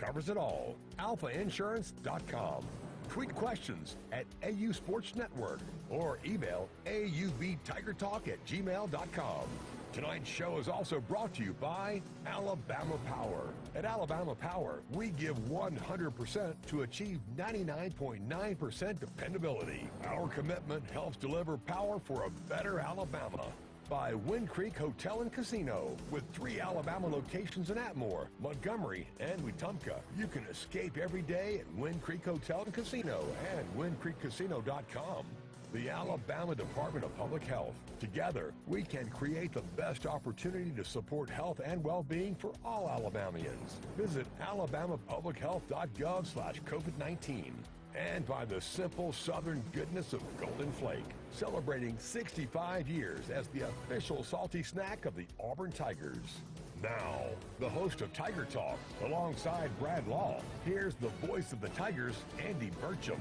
covers it all. alphainsurance.com. Tweet questions at AU Sports Network or email aubtigertalk@gmail.com. Tonight's show is also brought to you by Alabama Power. At Alabama Power, we give 100% to achieve 99.9% dependability. Our commitment helps deliver power for a better Alabama. By Wind Creek Hotel and Casino, with 3 Alabama locations in Atmore, Montgomery, and Wetumpka. You can escape every day at Wind Creek Hotel and Casino and windcreekcasino.com. The Alabama Department of Public Health. Together, we can create the best opportunity to support health and well-being for all Alabamians. Visit alabamapublichealth.gov/COVID-19. And by the simple southern goodness of Golden Flake, celebrating 65 years as the official salty snack of the Auburn Tigers. Now, the host of Tiger Talk, alongside Brad Law, here's the voice of the Tigers, Andy Burcham.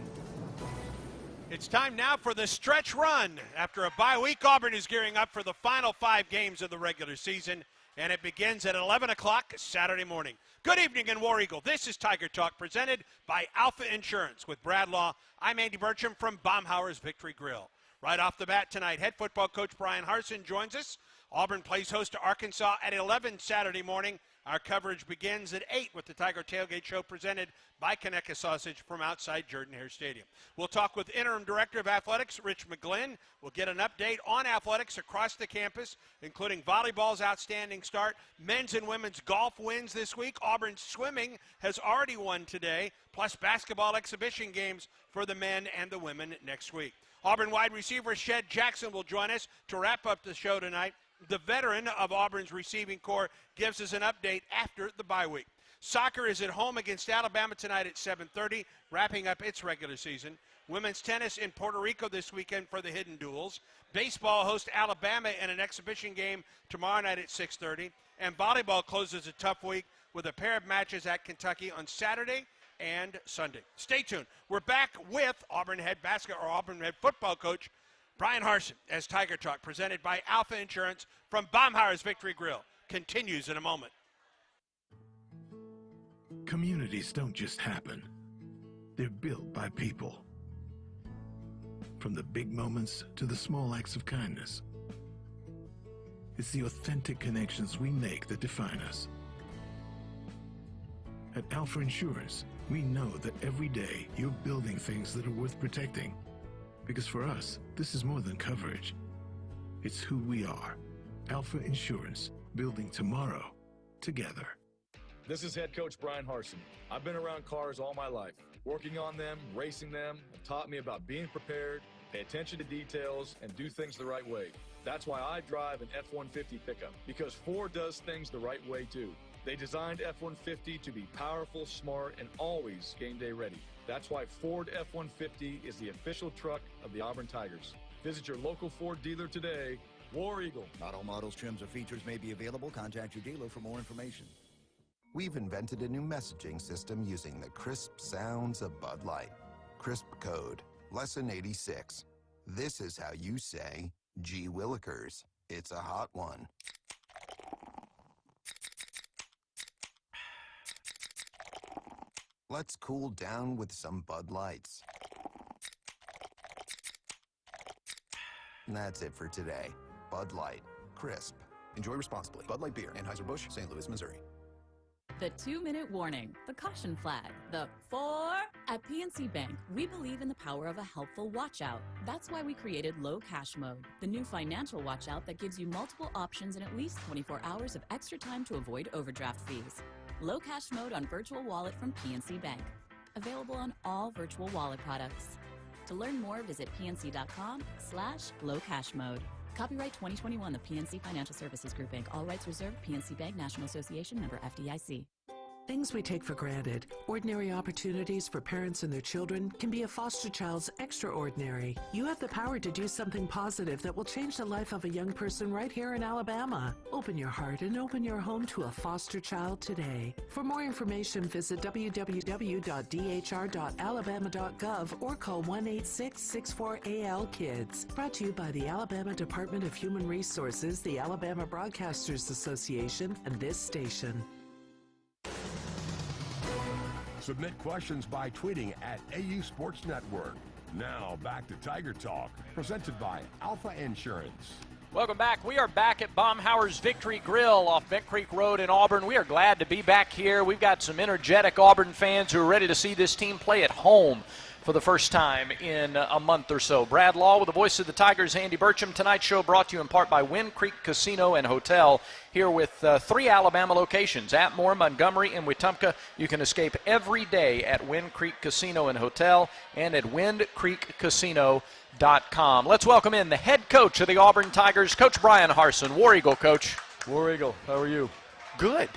It's time now for the stretch run. After a bye week, Auburn is gearing up for the final 5 games of the regular season, and it begins at 11 o'clock Saturday morning. Good evening in War Eagle. This is Tiger Talk, presented by Alpha Insurance. With Brad Law, I'm Andy Burcham from Baumhauer's Victory Grill. Right off the bat tonight, head football coach Bryan Harsin joins us. Auburn plays host to Arkansas at 11 Saturday morning. Our coverage begins at 8 with the Tiger Tailgate Show presented by Conecuh Sausage from outside Jordan-Hare Stadium. We'll talk with Interim Director of Athletics, Rich McGlynn. We'll get an update on athletics across the campus, including volleyball's outstanding start, men's and women's golf wins this week. Auburn's swimming has already won today, plus basketball exhibition games for the men and the women next week. Auburn wide receiver Shed Jackson will join us to wrap up the show tonight. The veteran of Auburn's receiving corps gives us an update after the bye week. Soccer is at home against Alabama tonight at 7:30, wrapping up its regular season. Women's tennis in Puerto Rico this weekend for the Hidden Duels. Baseball hosts Alabama in an exhibition game tomorrow night at 6:30. And volleyball closes a tough week with a pair of matches at Kentucky on Saturday and Sunday. Stay tuned. We're back with Auburn head football coach Bryan Harsin as Tiger Talk, presented by Alpha Insurance from Baumhauer's Victory Grill, continues in a moment. Communities don't just happen. They're built by people. From the big moments to the small acts of kindness. It's the authentic connections we make that define us. At Alpha Insurance, we know that every day you're building things that are worth protecting. Because for us, this is more than coverage. It's who we are. Alpha Insurance, building tomorrow together. This is head coach Bryan Harsin. I've been around cars all my life. Working on them, racing them, have taught me about being prepared, pay attention to details, and do things the right way. That's why I drive an F-150 pickup, because Ford does things the right way too. They designed F-150 to be powerful, smart, and always game day ready. That's why Ford F-150 is the official truck of the Auburn Tigers. Visit your local Ford dealer today. War Eagle. Not all models, trims, or features may be available. Contact your dealer for more information. We've invented a new messaging system using the crisp sounds of Bud Light. Crisp Code, Lesson 86. This is how you say, gee willikers, it's a hot one. Let's cool down with some Bud Lights. And that's it for today. Bud Light. Crisp. Enjoy responsibly. Bud Light Beer. Anheuser-Busch, St. Louis, Missouri. The 2-minute warning, the caution flag, the 4. At PNC Bank, we believe in the power of a helpful watch out. That's why we created Low Cash Mode, the new financial watch out that gives you multiple options and at least 24 hours of extra time to avoid overdraft fees. Low Cash Mode on Virtual Wallet from PNC Bank. Available on all virtual wallet products. To learn more, visit pnc.com/lowcashmode. Copyright 2021, the PNC Financial Services Group, Inc. All rights reserved. PNC Bank, National Association, member FDIC. Things we take for granted, ordinary opportunities for parents and their children, can be a foster child's extraordinary. You have the power to do something positive that will change the life of a young person right here in Alabama. Open your heart and open your home to a foster child today. For more information, visit www.dhr.alabama.gov or call 1-866-64-AL-KIDS. Brought to you by the Alabama Department of Human Resources, the Alabama Broadcasters Association, and this station. Submit questions by tweeting at AU Sports Network. Now back to Tiger Talk, presented by Alpha Insurance. Welcome back. We are back at Baumhauer's Victory Grill off Bent Creek Road in Auburn. We are glad to be back here. We've got some energetic Auburn fans who are ready to see this team play at home for the first time in a month or so. Brad Law with the voice of the Tigers, Andy Burcham. Tonight's show brought to you in part by Wind Creek Casino and Hotel, here with 3 Alabama locations, Atmore, Montgomery, and Wetumpka. You can escape every day at Wind Creek Casino and Hotel and at windcreekcasino.com. Let's welcome in the head coach of the Auburn Tigers, Coach Bryan Harsin. War Eagle, Coach. War Eagle, how are you? Good.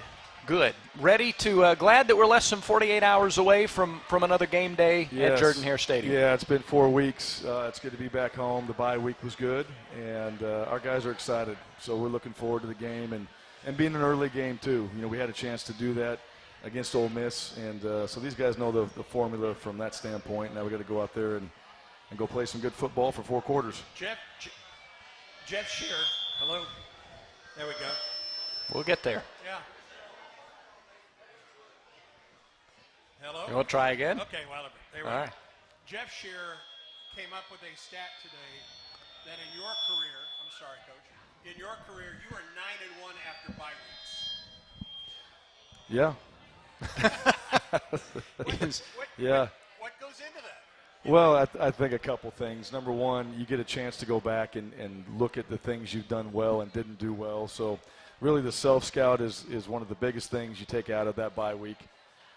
Ready to, glad that we're less than 48 hours away from another game day at Jordan-Hare Stadium. Yeah, it's been 4 weeks. It's good to be back home. The bye week was good, and our guys are excited. So we're looking forward to the game and being an early game, too. You know, we had a chance to do that against Ole Miss, and so these guys know the formula from that standpoint. Now we got to go out there and go play some good football for 4 quarters. Jeff Shear. Hello. There we go. We'll get there. Yeah. Hello? You want to try again? Okay, well, there we go. All right. Jeff Shear came up with a stat today that in your career, I'm sorry, Coach, in your career, you are 9-1 after bye weeks. Yeah. What goes into that? Well, I think a couple things. Number one, you get a chance to go back and look at the things you've done well and didn't do well. So really the self-scout is one of the biggest things you take out of that bye week,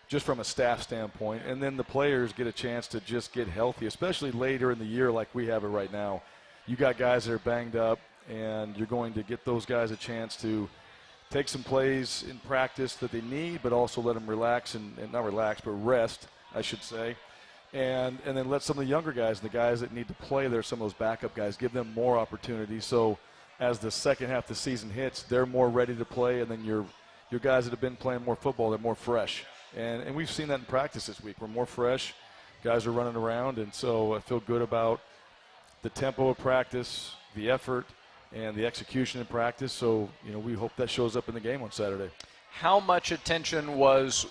just from a staff standpoint. And then the players get a chance to just get healthy, especially later in the year like we have it right now. You got guys that are banged up, and you're going to get those guys a chance to take some plays in practice that they need, but also let them relax and not relax, but rest, I should say. And then let some of the younger guys, the guys that need to play there, some of those backup guys, give them more opportunity. So as the second half of the season hits, they're more ready to play, and then your guys that have been playing more football, they're more fresh. And we've seen that in practice this week. We're more fresh. Guys are running around, and so I feel good about the tempo of practice, the effort, and the execution in practice. So, you know, we hope that shows up in the game on Saturday. How much attention was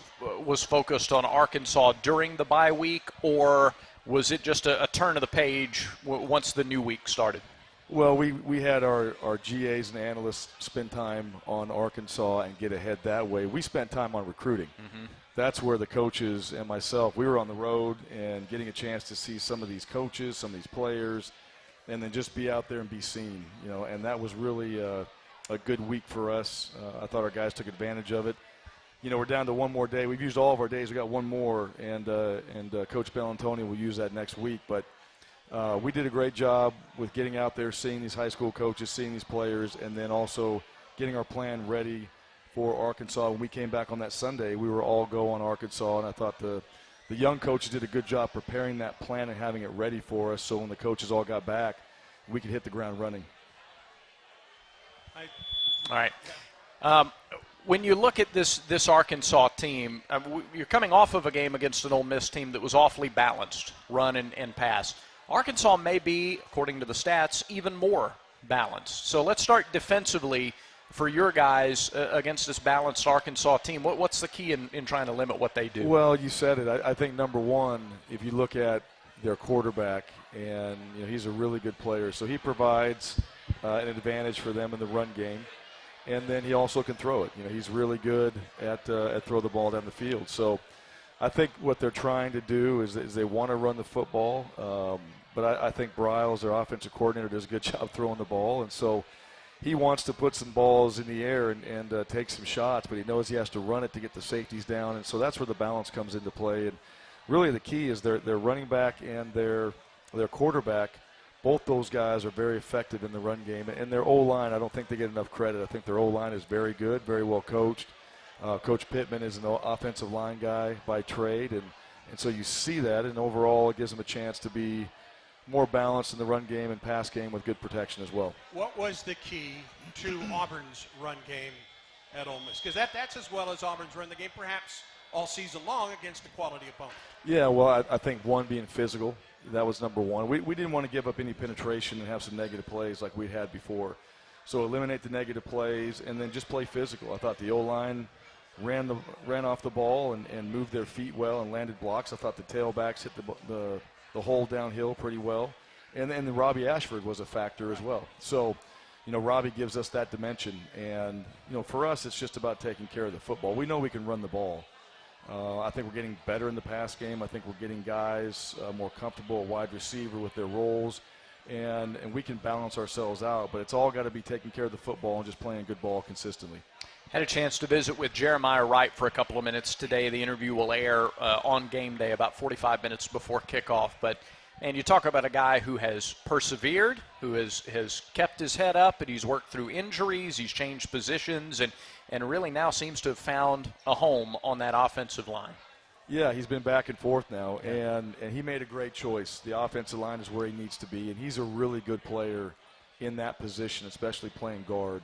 focused on Arkansas during the bye week, or was it just a turn of the page once the new week started? Well, we had our GAs and analysts spend time on Arkansas and get ahead that way. We spent time on recruiting. Mm-hmm. That's where the coaches and myself, we were on the road and getting a chance to see some of these coaches, some of these players, and then just be out there and be seen, you know, and that was really a good week for us. I thought our guys took advantage of it. You know, we're down to one more day. We've used all of our days. We got one more, and Coach Bellantoni will use that next week. But we did a great job with getting out there, seeing these high school coaches, seeing these players, and then also getting our plan ready for Arkansas. When we came back on that Sunday, we were all go on Arkansas, and I thought the young coaches did a good job preparing that plan and having it ready for us, so when the coaches all got back, we could hit the ground running. All right. When you look at this Arkansas team, you're coming off of a game against an Ole Miss team that was awfully balanced, run and pass. Arkansas may be, according to the stats, even more balanced. So let's start defensively for your guys against this balanced Arkansas team. What's the key in trying to limit what they do? Well, you said it. I think number one, if you look at their quarterback, and you know, he's a really good player, so he provides an advantage for them in the run game, and then he also can throw it. You know, he's really good at throw the ball down the field. So I think what they're trying to do is they want to run the football, but I think Briles, their offensive coordinator, does a good job throwing the ball, and so he wants to put some balls in the air and take some shots, but he knows he has to run it to get the safeties down, and so that's where the balance comes into play. And really the key is their running back and their quarterback. Both those guys are very effective in the run game. And their O-line, I don't think they get enough credit. I think their O-line is very good, very well coached. Coach Pittman is an offensive line guy by trade, and so you see that, and overall it gives them a chance to be more balanced in the run game and pass game with good protection as well. What was the key to Auburn's run game at Ole Miss? Because that's as well as Auburn's run the game, perhaps all season long against a quality opponent. Yeah, well, I think one being physical. That was number one. We didn't want to give up any penetration and have some negative plays like we had before. So eliminate the negative plays and then just play physical. I thought the O-line ran off the ball and moved their feet well and landed blocks. I thought the tailbacks hit the hole downhill pretty well. And then Robbie Ashford was a factor as well. So, Robbie gives us that dimension. And, for us, it's just about taking care of the football. We know we can run the ball. I think we're getting better in the pass game. I think we're getting guys more comfortable at wide receiver with their roles. And we can balance ourselves out. But it's all got to be taking care of the football and just playing good ball consistently. Had a chance to visit with Jeremiah Wright for a couple of minutes today. The interview will air on game day about 45 minutes before kickoff. And you talk about a guy who has persevered, who has kept his head up, and he's worked through injuries, he's changed positions, and really now seems to have found a home on that offensive line. Yeah, he's been back and forth now, and he made a great choice. The offensive line is where he needs to be, and he's a really good player in that position, especially playing guard.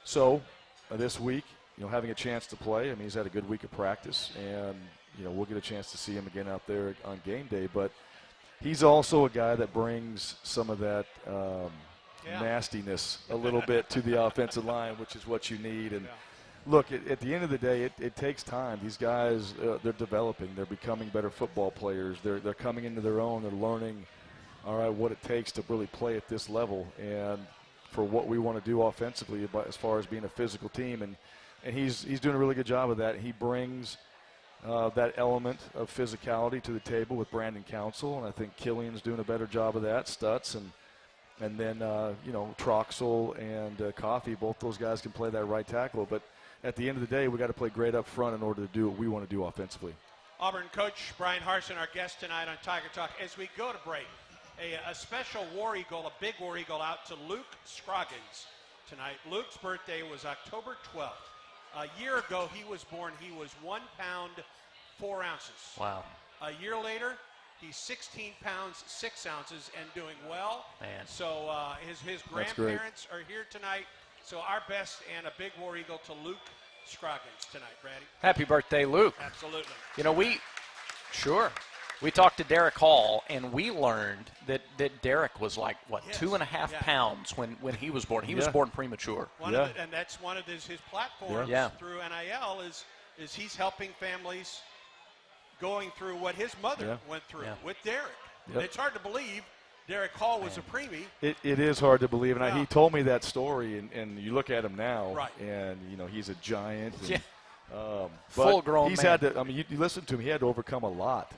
So this week, having a chance to play, he's had a good week of practice, and, we'll get a chance to see him again out there on game day. But he's also a guy that brings some of that nastiness a little bit to the offensive line, which is what you need. And look, at the end of the day, it takes time. These guys, they're developing. They're becoming better football players. They're coming into their own. They're learning, what it takes to really play at this level. And for what we want to do offensively as far as being a physical team. And he's doing a really good job of that. He brings that element of physicality to the table with Brandon Council, and I think Killian's doing a better job of that, Stutz, and then, Troxel and Coffey, both those guys can play that right tackle. But at the end of the day, we got to play great up front in order to do what we want to do offensively. Auburn coach Bryan Harsin, our guest tonight on Tiger Talk. As we go to break, a special War Eagle, a big War Eagle out to Luke Scroggins tonight. Luke's birthday was October 12th. A year ago, he was born. He was 1 pound, 4 ounces. Wow. A year later, he's 16 pounds, 6 ounces and doing well. Man. So his grandparents are here tonight. So our best and a big War Eagle to Luke Scroggins tonight, Brady. Happy birthday, Luke. Absolutely. We talked to Derek Hall, and we learned that Derek was like, 2.5 pounds when he was born. He was born premature. And that's one of his platforms through NIL is he's helping families going through what his mother went through with Derek. Yep. It's hard to believe Derek Hall was a preemie. It is hard to believe, and he told me that story, and you look at him now, and he's a giant. And, full-grown man. Had to. You listen to him. He had to overcome a lot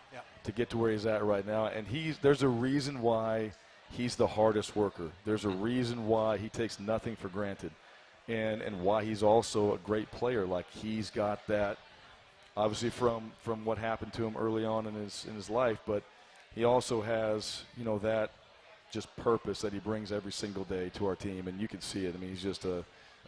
to get to where he's at right now, and there's a reason why he's the hardest worker. There's a reason why he takes nothing for granted, and why he's also a great player. Like, he's got that, obviously from what happened to him early on in his life, but he also has that just purpose that he brings every single day to our team, and you can see it. He's just a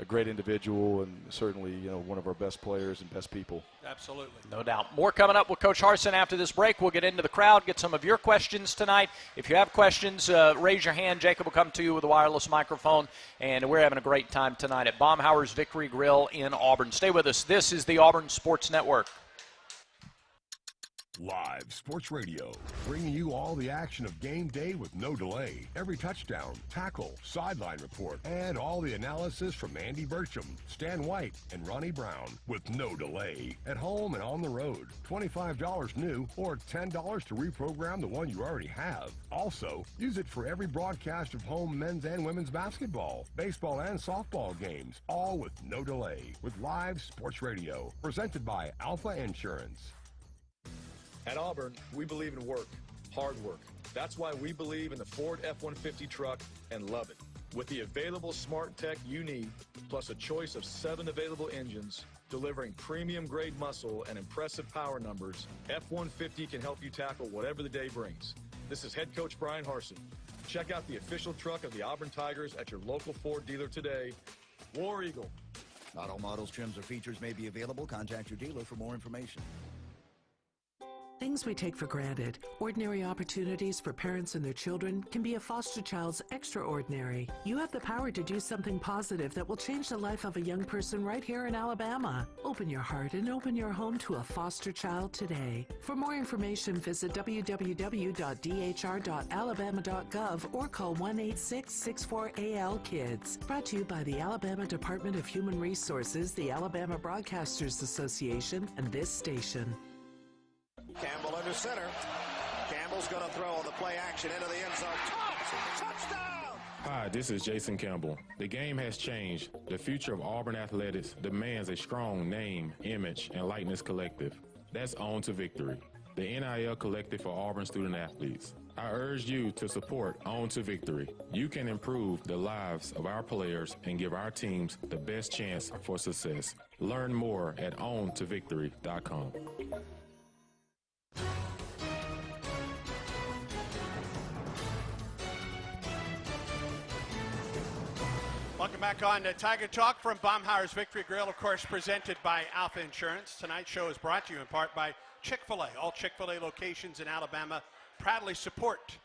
great individual, and certainly one of our best players and best people. Absolutely. No doubt. More coming up with Coach Harsin after this break. We'll get into the crowd, get some of your questions tonight. If you have questions, raise your hand. Jacob will come to you with a wireless microphone, and we're having a great time tonight at Baumhauer's Victory Grill in Auburn. Stay with us. This is the Auburn Sports Network. Live Sports Radio, bringing you all the action of game day with no delay. Every touchdown, tackle, sideline report, and all the analysis from Andy Burcham, Stan White, and Ronnie Brown with no delay. At home and on the road, $25 new or $10 to reprogram the one you already have. Also, use it for every broadcast of home men's and women's basketball, baseball, and softball games, all with no delay. With Live Sports Radio, presented by Alpha Insurance. At Auburn, we believe in work, hard work. That's why we believe in the Ford F-150 truck and love it. With the available smart tech you need, plus a choice of 7 available engines, delivering premium grade muscle and impressive power numbers, F-150 can help you tackle whatever the day brings. This is head coach Bryan Harsin. Check out the official truck of the Auburn Tigers at your local Ford dealer today. War Eagle. Not all models, trims, or features may be available. Contact your dealer for more information. Things we take for granted, ordinary opportunities for parents and their children, can be a foster child's extraordinary. You have the power to do something positive that will change the life of a young person right here in Alabama. Open your heart and open your home to a foster child today. For more information, visit www.dhr.alabama.gov or call 1-866-64-AL-KIDS. Brought to you by the Alabama Department of Human Resources, the Alabama Broadcasters Association, and this station. Campbell under center. Campbell's going to throw on the play action into the end zone. Touchdown! Hi, this is Jason Campbell. The game has changed. The future of Auburn athletics demands a strong name, image, and likeness collective. That's On to Victory, the NIL collective for Auburn student athletes. I urge you to support On to Victory. You can improve the lives of our players and give our teams the best chance for success. Learn more at ontovictory.com. Welcome back on to Tiger Talk from Baumhauer's Victory Grill, of course, presented by Alpha Insurance. Tonight's show is brought to you in part by Chick-fil-A. All Chick-fil-A locations in Alabama proudly support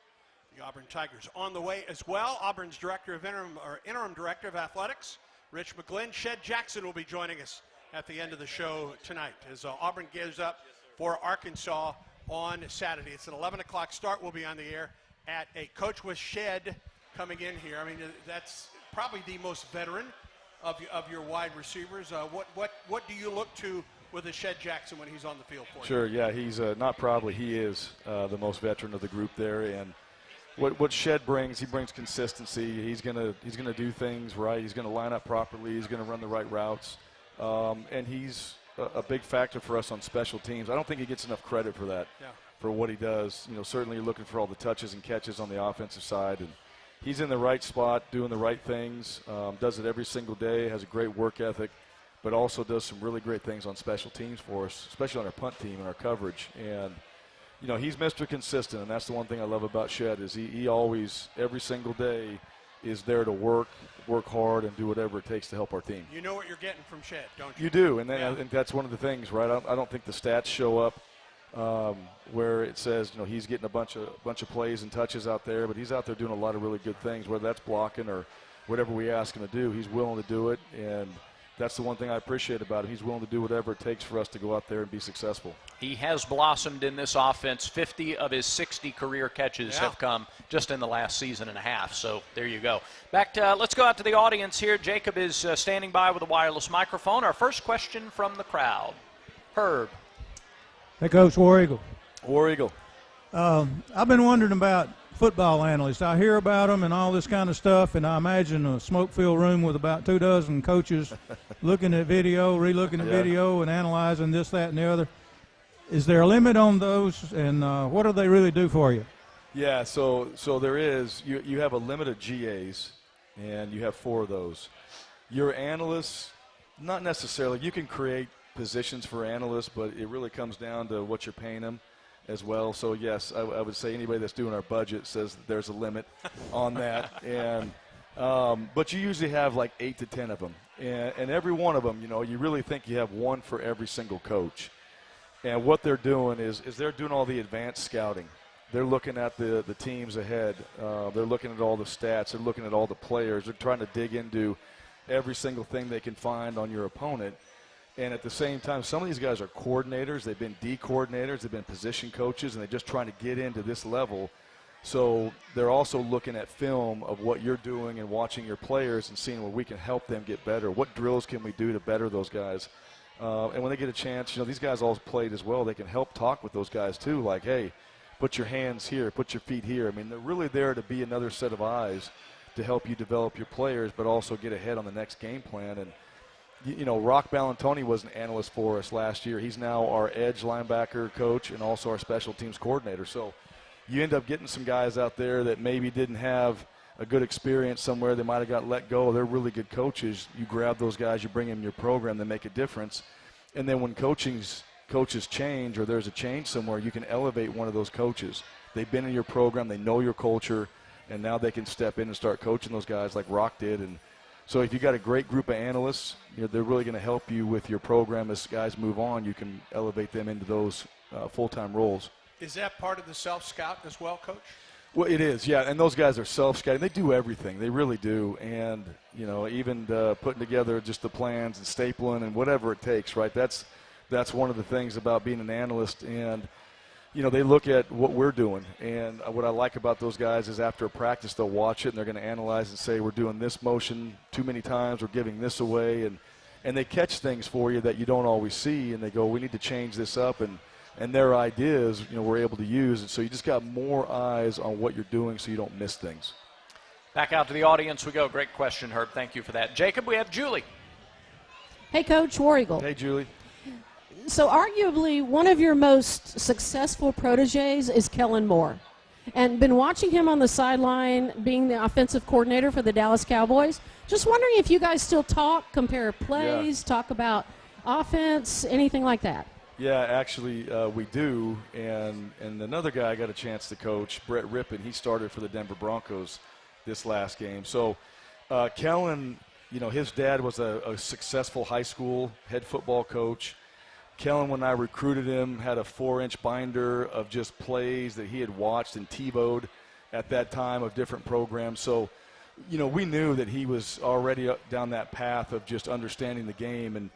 the Auburn Tigers. On the way as well, Auburn's interim director of athletics, Rich McGlynn. Shed Jackson will be joining us at the end of the show tonight as Auburn gears up for Arkansas on Saturday. It's an 11 o'clock start. We'll be on the air at 8. Coach with Shed coming in here. I mean, that's probably the most veteran of your wide receivers. What do you look to with a Shed Jackson when he's on the field for you? Sure, yeah, he's not probably, he is the most veteran of the group there. And what Shed brings, he brings consistency. He's gonna do things right. He's gonna line up properly. He's gonna run the right routes, and he's a big factor for us on special teams. I don't think he gets enough credit for that, for what he does. You know, certainly you're looking for all the touches and catches on the offensive side, and he's in the right spot, doing the right things, does it every single day, has a great work ethic, but also does some really great things on special teams for us, especially on our punt team and our coverage. And, you know, he's Mr. Consistent, and that's the one thing I love about Shed is he always, every single day, is there to work hard, and do whatever it takes to help our team. You know what you're getting from Shed, don't you? You do, and I think that's one of the things, right? I don't think the stats show up where it says, you know, he's getting a bunch of plays and touches out there, but he's out there doing a lot of really good things, whether that's blocking or whatever we ask him to do. He's willing to do it, and that's the one thing I appreciate about him. He's willing to do whatever it takes for us to go out there and be successful. He has blossomed in this offense. 50 of his 60 career catches have come just in the last season and a half. So there you go. Back to let's go out to the audience here. Jacob is standing by with a wireless microphone. Our first question from the crowd. Herb. Hey, Coach, War Eagle. War Eagle. I've been wondering about football analysts. I hear about them and all this kind of stuff, and I imagine a smoke-filled room with about 24 coaches looking at video, re-looking at video, and analyzing this, that, and the other. Is there a limit on those, and what do they really do for you? Yeah, so there is. You have a limit of GAs, and you have 4 of those. Your analysts, not necessarily. You can create positions for analysts, but it really comes down to what you're paying them as well. So, yes, I would say anybody that's doing our budget says that there's a limit on that. And but you usually have like 8 to 10 of them. And every one of them, you know, you really think you have one for every single coach. And what they're doing is they're doing all the advanced scouting. They're looking at the teams ahead. They're looking at all the stats. They're looking at all the players. They're trying to dig into every single thing they can find on your opponent. And at the same time, some of these guys are coordinators. They've been D coordinators. They've been position coaches, and they're just trying to get into this level. So they're also looking at film of what you're doing and watching your players and seeing where we can help them get better. What drills can we do to better those guys? And when they get a chance, you know, these guys all played as well. They can help talk with those guys too, like, hey, put your hands here, put your feet here. I mean, they're really there to be another set of eyes to help you develop your players, but also get ahead on the next game plan. And you know, Rock Ballantoni was an analyst for us last year. He's now our edge linebacker coach and also our special teams coordinator. So you end up getting some guys out there that maybe didn't have a good experience somewhere. They might have got let go. They're really good coaches. You grab those guys, you bring them in your program, they make a difference. And then when coaches change or there's a change somewhere, you can elevate one of those coaches. They've been in your program, they know your culture, and now they can step in and start coaching those guys like Rock did. And so if you got a great group of analysts, you know, they're really going to help you with your program as guys move on. You can elevate them into those full-time roles. Is that part of the self-scout as well, Coach? Well, it is, yeah, and those guys are self-scouting. They do everything. They really do, and, even putting together just the plans and stapling and whatever it takes, right? That's one of the things about being an analyst, and, they look at what we're doing, and what I like about those guys is after a practice they'll watch it and they're going to analyze and say we're doing this motion too many times, we're giving this away, and they catch things for you that you don't always see, and they go, we need to change this up, and their ideas, we're able to use. And so you just got more eyes on what you're doing so you don't miss things. Back out to the audience we go. Great question, Herb. Thank you for that. Jacob, we have Julie. Hey, Coach, War Eagle. Hey, Julie. So arguably one of your most successful proteges is Kellen Moore. And been watching him on the sideline being the offensive coordinator for the Dallas Cowboys. Just wondering if you guys still talk, compare plays, talk about offense, anything like that. Yeah, actually, we do, and another guy I got a chance to coach, Brett Rippon. He started for the Denver Broncos this last game. So Kellen, his dad was a successful high school head football coach. Kellen, when I recruited him, had a 4-inch binder of just plays that he had watched and TiVo'd at that time of different programs. So, we knew that he was already down that path of just understanding the game. And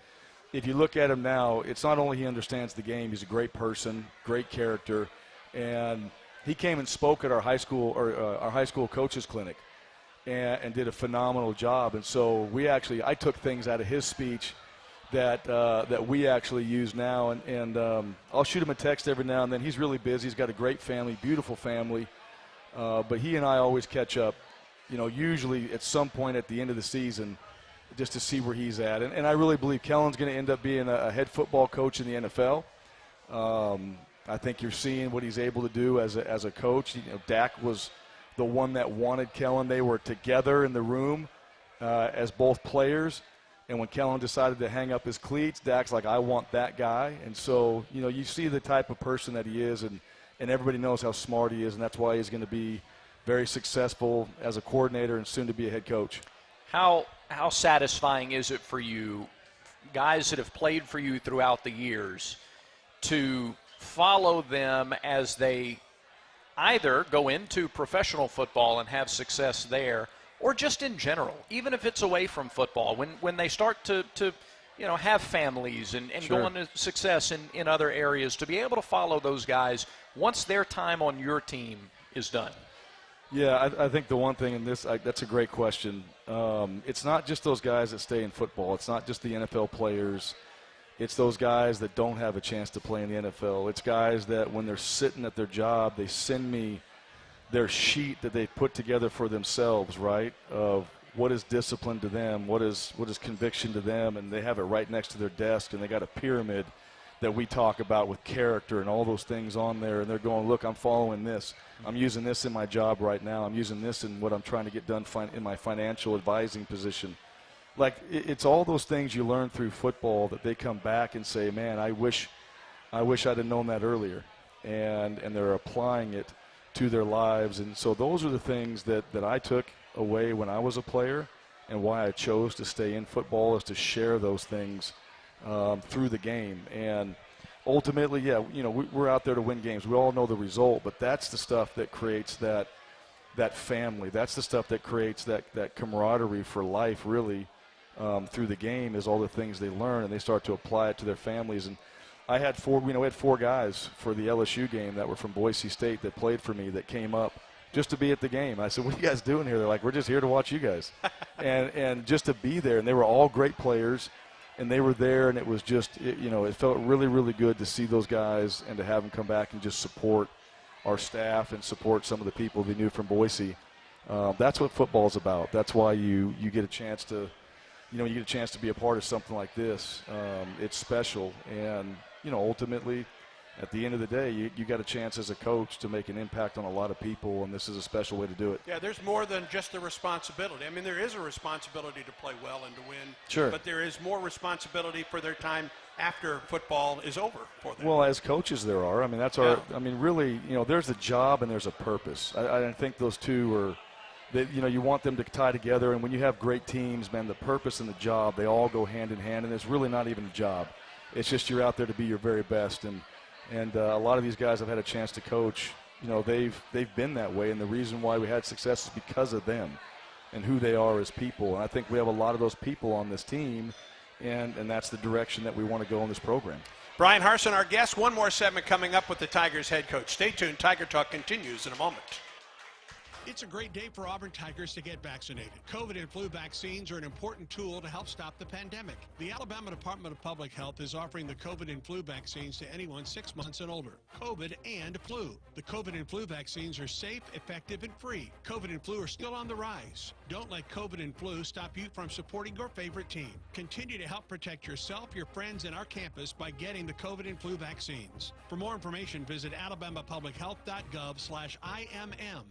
if you look at him now, it's not only he understands the game, he's a great person, great character, and he came and spoke at our high school coaches clinic and did a phenomenal job. And so I took things out of his speech that we actually use now, and I'll shoot him a text every now and then. He's really busy. He's got a great family, beautiful family, but he and I always catch up, usually at some point at the end of the season, just to see where he's at. And I really believe Kellen's going to end up being a head football coach in the NFL. I think you're seeing what he's able to do as a coach. Dak was the one that wanted Kellen. They were together in the room as both players. And when Kellen decided to hang up his cleats, Dak's like, I want that guy. And so, you see the type of person that he is, and everybody knows how smart he is, and that's why he's going to be very successful as a coordinator and soon to be a head coach. How satisfying is it for you, guys that have played for you throughout the years, to follow them as they either go into professional football and have success there, or just in general, even if it's away from football, when they start to have families and go on to success in other areas, to be able to follow those guys once their time on your team is done? Yeah, I think the one thing in this, that's a great question. It's not just those guys that stay in football. It's not just the NFL players. It's those guys that don't have a chance to play in the NFL. It's guys that when they're sitting at their job, they send me their sheet that they put together for themselves, right, of what is discipline to them, what is conviction to them, and they have it right next to their desk, and they got a pyramid that we talk about with character and all those things on there, and they're going, look, I'm following this. I'm using this in my job right now. I'm using this in what I'm trying to get done in my financial advising position. Like, it's all those things you learn through football that they come back and say, man, I wish I'd have known that earlier, and they're applying it to their lives. And so those are the things that I took away when I was a player, and why I chose to stay in football is to share those things through the game. And ultimately, we're out there to win games. We all know the result, but that's the stuff that creates that family. That's the stuff that creates that camaraderie for life, really, through the game, is all the things they learn, and they start to apply it to their families. And I had we had 4 guys for the LSU game that were from Boise State that played for me that came up just to be at the game. I said, what are you guys doing here? They're like, we're just here to watch you guys. and just to be there. And they were all great players, and they were there, and it was just, it felt really, really good to see those guys and to have them come back and just support our staff and support some of the people they knew from Boise. That's what football is about. That's why you get a chance to, you get a chance to be a part of something like this. It's special, and ultimately, at the end of the day, you got a chance as a coach to make an impact on a lot of people, and this is a special way to do it. Yeah, there's more than just the responsibility. I mean, there is a responsibility to play well and to win. Sure. But there is more responsibility for their time after football is over for them. Well, as coaches there are. I mean, that's our – I mean, really, there's a job and there's a purpose. I think those two are – that you want them to tie together. And when you have great teams, man, the purpose and the job, they all go hand in hand, and it's really not even a job. It's just you're out there to be your very best. And And a lot of these guys I've had a chance to coach, they've been that way, and the reason why we had success is because of them and who they are as people. And I think we have a lot of those people on this team, and that's the direction that we want to go in this program. Bryan Harsin, our guest. One more segment coming up with the Tigers head coach. Stay tuned. Tiger Talk continues in a moment. It's a great day for Auburn Tigers to get vaccinated. COVID and flu vaccines are an important tool to help stop the pandemic. The Alabama Department of Public Health is offering the COVID and flu vaccines to anyone 6 months and older. COVID and flu. The COVID and flu vaccines are safe, effective, and free. COVID and flu are still on the rise. Don't let COVID and flu stop you from supporting your favorite team. Continue to help protect yourself, your friends, and our campus by getting the COVID and flu vaccines. For more information, visit alabamapublichealth.gov/IMM.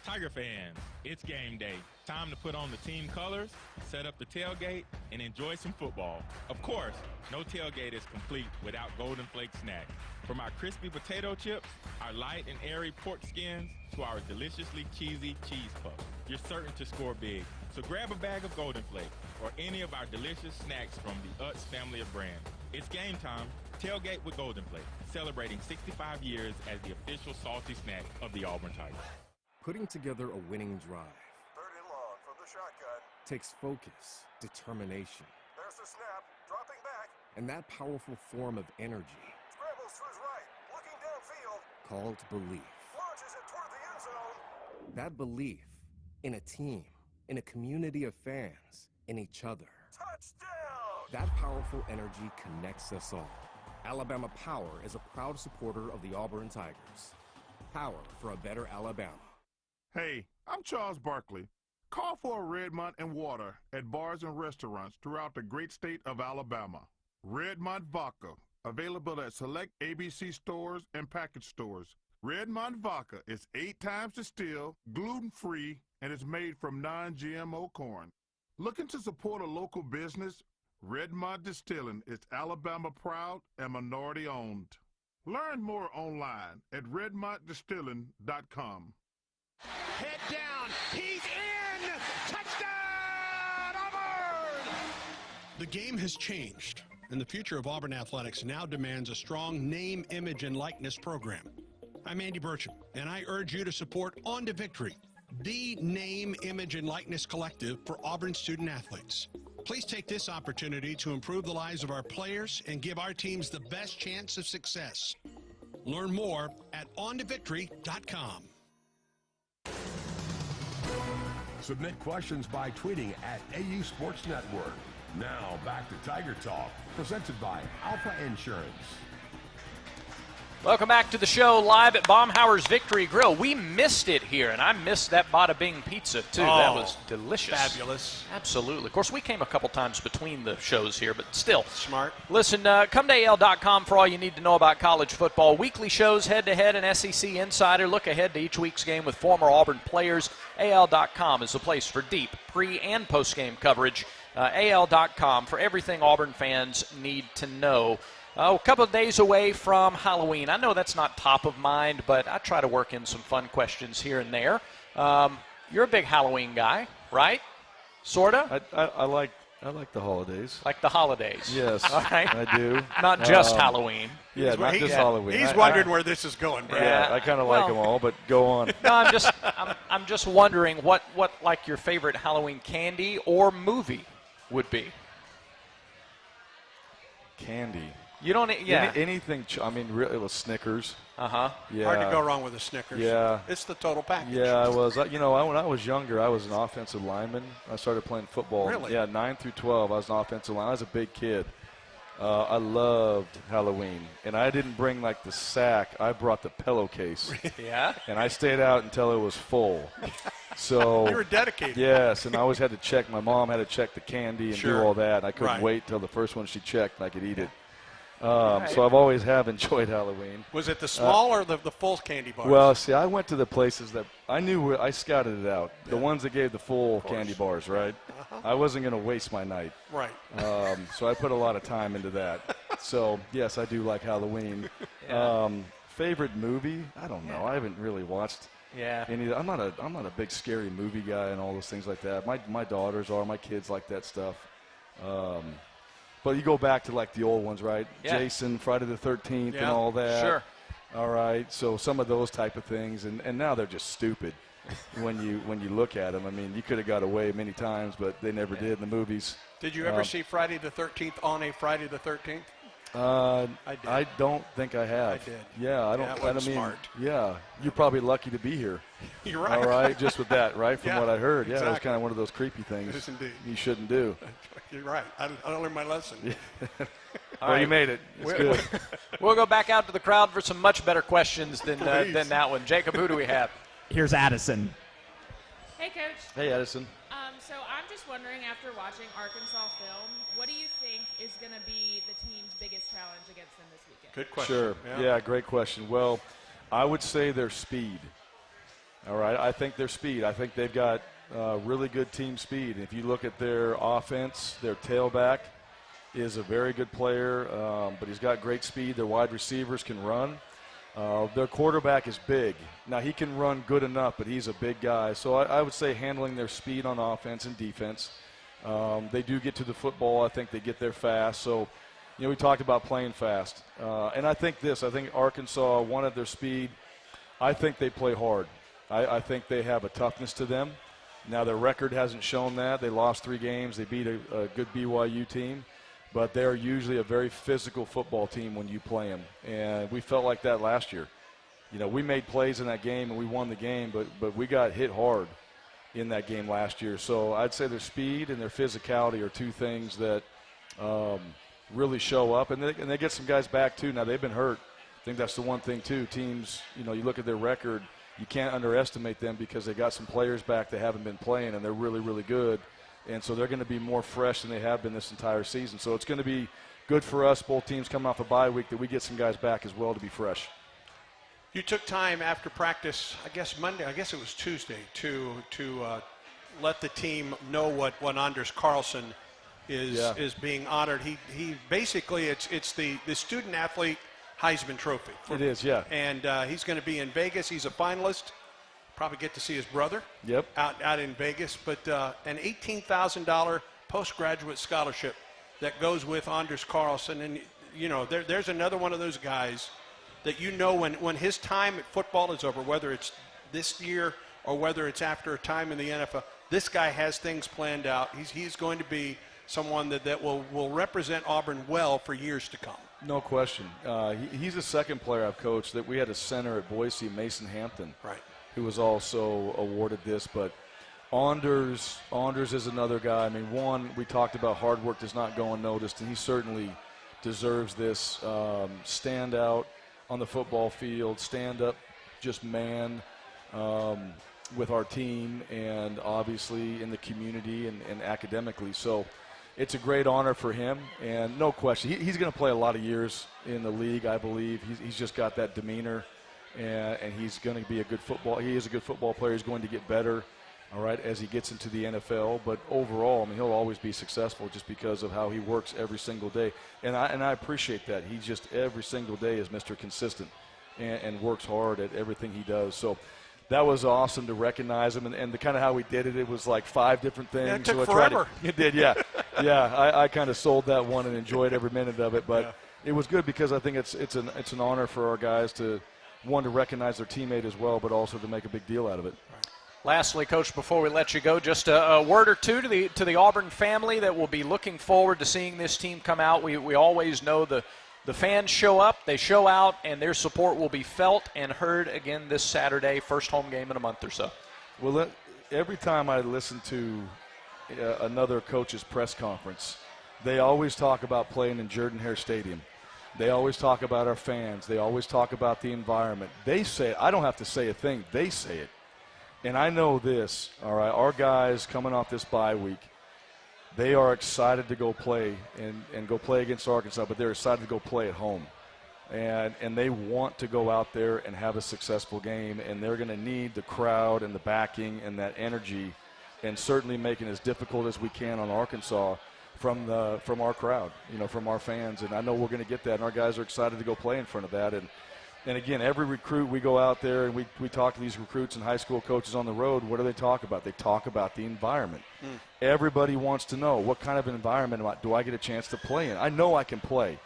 Tiger fans, it's game day. Time to put on the team colors, set up the tailgate, and enjoy some football. Of course, no tailgate is complete without Golden Flake snacks. From our crispy potato chips, our light and airy pork skins, to our deliciously cheesy cheese puffs, you're certain to score big. So grab a bag of Golden Flake or any of our delicious snacks from the Utz family of brands. It's game time. Tailgate with Golden Flake, celebrating 65 years as the official salty snack of the Auburn Tigers. Putting together a winning drive 3rd and long from the shotgun. takes focus, determination, There's the snap, dropping back. and that powerful form of energy Scrambles to his right, looking downfield. called belief. Launches it toward the end zone. That belief in a team, in a community of fans, in each other. Touchdown! That powerful energy connects us all. Alabama Power is a proud supporter of the Auburn Tigers. Power for a better Alabama. Hey, I'm Charles Barkley. Call for a Redmont and water at bars and restaurants throughout the great state of Alabama. Redmont Vodka, available at select ABC stores and package stores. Redmont Vodka is 8 times distilled, gluten-free, and is made from non-GMO corn. Looking to support a local business? Redmont Distilling is Alabama proud and minority owned. Learn more online at redmontdistilling.com. Head down. He's in. Touchdown, Auburn! The game has changed, and the future of Auburn athletics now demands a strong name, image, and likeness program. I'm Andy Burcham, and I urge you to support On to Victory, the name, image, and likeness collective for Auburn student athletes. Please take this opportunity to improve the lives of our players and give our teams the best chance of success. Learn more at ontovictory.com. Submit questions by tweeting at AU Sports Network. Now back to Tiger Talk, presented by Alpha Insurance. Welcome back to the show, live at Baumhauer's Victory Grill. We missed it here, and I missed that Bada Bing pizza, too. That was delicious. Fabulous. Absolutely. Of course, we came a couple times between the shows here, but still. Smart. Listen, come to AL.com for all you need to know about college football. Weekly shows, head-to-head, and SEC Insider. Look ahead to each week's game with former Auburn players. AL.com is the place for deep pre- and post-game coverage. AL.com for everything Auburn fans need to know. A couple of days away from Halloween. I know that's not top of mind, but I try to work in some fun questions here and there. You're a big Halloween guy, right? Sorta? I like the holidays. Like the holidays. Yes, all right. I do. Not just Halloween. Yeah, not just Halloween. He's wondering where this is going, Brad. Yeah, I kind of like them all, but go on. No, I'm just wondering what like your favorite Halloween candy or movie would be. Candy. You don't, yeah. Anything, really, it was Snickers. Uh-huh. Yeah. Hard to go wrong with a Snickers. Yeah. It's the total package. Yeah, I was. When I was younger, I was an offensive lineman. I started playing football. Really? Yeah, 9 through 12, I was an offensive lineman. I was a big kid. I loved Halloween. And I didn't bring, like, the sack. I brought the pillowcase. Yeah? And I stayed out until it was full. So you were dedicated. Yes, and I always had to check. My mom had to check the candy and do all that. And I couldn't wait till the first one she checked and I could eat it. So I've always enjoyed Halloween. Was it the small or the full candy bars? Well, see, I went to the places that I knew I scouted it out. The ones that gave the full candy bars, right? I wasn't going to waste my night. Right. So I put a lot of time into that. So, yes, I do like Halloween. Favorite movie? I don't know. I haven't really watched any. I'm not a big scary movie guy and all those things like that. My daughters are. My kids like that stuff. But you go back to like the old ones, right? Yeah. Jason, Friday the 13th, Yeah, and all that. sure. All right, so some of those type of things, and now they're just stupid when you look at them. I mean, you could have got away many times, but they never did in the movies. Did you ever see Friday the 13th on a Friday the 13th? I don't think I have. I did. Yeah, I don't. Yeah, it I don't wasn't mean, smart. yeah, you're probably lucky to be here. You're right. All right, just with that, right? From Yeah, what I heard, yeah, it was exactly. kind of one of those creepy things. It is indeed. You shouldn't do. You're right. I learned my lesson. Well, you made it. It's good. We'll go back out to the crowd for some much better questions than that one. Jacob, who do we have? Here's Addison. Hey, Coach. Hey, Addison. So I'm just wondering, after watching Arkansas film, what do you think is going to be the team's biggest challenge against them this weekend? Good question. Sure. Yeah, great question. Well, I would say their speed. All right, I think their speed. I think they've got really good team speed. If you look at their offense, their tailback is a very good player, but he's got great speed. Their wide receivers can run. Their quarterback is big. Now, he can run good enough, but he's a big guy. So I would say handling their speed on offense and defense. They do get to the football. I think they get there fast. So, we talked about playing fast. And I think Arkansas wanted their speed. I think they play hard. I think they have a toughness to them. Now, their record hasn't shown that. They lost 3 games. They beat a good BYU team. But they're usually a very physical football team when you play them. And we felt like that last year. We made plays in that game and we won the game, but we got hit hard in that game last year. So I'd say their speed and their physicality are 2 things that really show up. And they get some guys back, too. Now, they've been hurt. I think that's the one thing, too. Teams, you look at their record, you can't underestimate them because they got some players back that haven't been playing, and they're really, really good. And so they're going to be more fresh than they have been this entire season. So it's going to be good for us, both teams coming off a bye week, that we get some guys back as well to be fresh. You took time after practice, I guess Monday, I guess it was Tuesday, to let the team know what Anders Carlson is being honored. He basically, it's the student athlete Heisman Trophy. It is, yeah. And he's going to be in Vegas. He's a finalist. Probably get to see his brother out in Vegas. But an $18,000 postgraduate scholarship that goes with Anders Carlson. And, there's another one of those guys that when his time at football is over, whether it's this year or whether it's after a time in the NFL, this guy has things planned out. He's going to be someone that will represent Auburn well for years to come. No question. He's the second player I've coached that we had a center at Boise, Mason Hampton. Right. Who was also awarded this, but Anders is another guy. I mean, we talked about hard work does not go unnoticed, and he certainly deserves this. Stand out on the football field, stand up, just man with our team, and obviously in the community and academically. So it's a great honor for him, and no question, he's going to play a lot of years in the league, I believe. He's just got that demeanor. And he's going to be he is a good football player. He's going to get better, all right, as he gets into the NFL. But overall, I mean, he'll always be successful just because of how he works every single day. And I appreciate that. He just every single day is Mr. Consistent and works hard at everything he does. So that was awesome to recognize him. And the kind of how we did it, it was like 5 different things. Yeah, it took so forever. It did, yeah. I kind of sold that one and enjoyed every minute of it. But it was good because I think it's an honor for our guys to – one, to recognize their teammate as well, but also to make a big deal out of it. Lastly, Coach, before we let you go, just a word or two to the Auburn family that will be looking forward to seeing this team come out. We always know the fans show up, they show out, and their support will be felt and heard again this Saturday, first home game in a month or so. Well, every time I listen to another coach's press conference, they always talk about playing in Jordan-Hare Stadium. They always talk about our fans. They always talk about the environment. They say it. I don't have to say a thing. They say it. And I know this, all right, our guys coming off this bye week, they are excited to go play and go play against Arkansas, but they're excited to go play at home. And they want to go out there and have a successful game, and they're going to need the crowd and the backing and that energy, and certainly making it as difficult as we can on Arkansas from our crowd, from our fans. And I know we're going to get that, and our guys are excited to go play in front of that. And And again, every recruit, we go out there and we talk to these recruits and high school coaches on the road. What do they talk about? They talk about the environment. Everybody wants to know, what kind of environment do I get a chance to play in? I know I can play.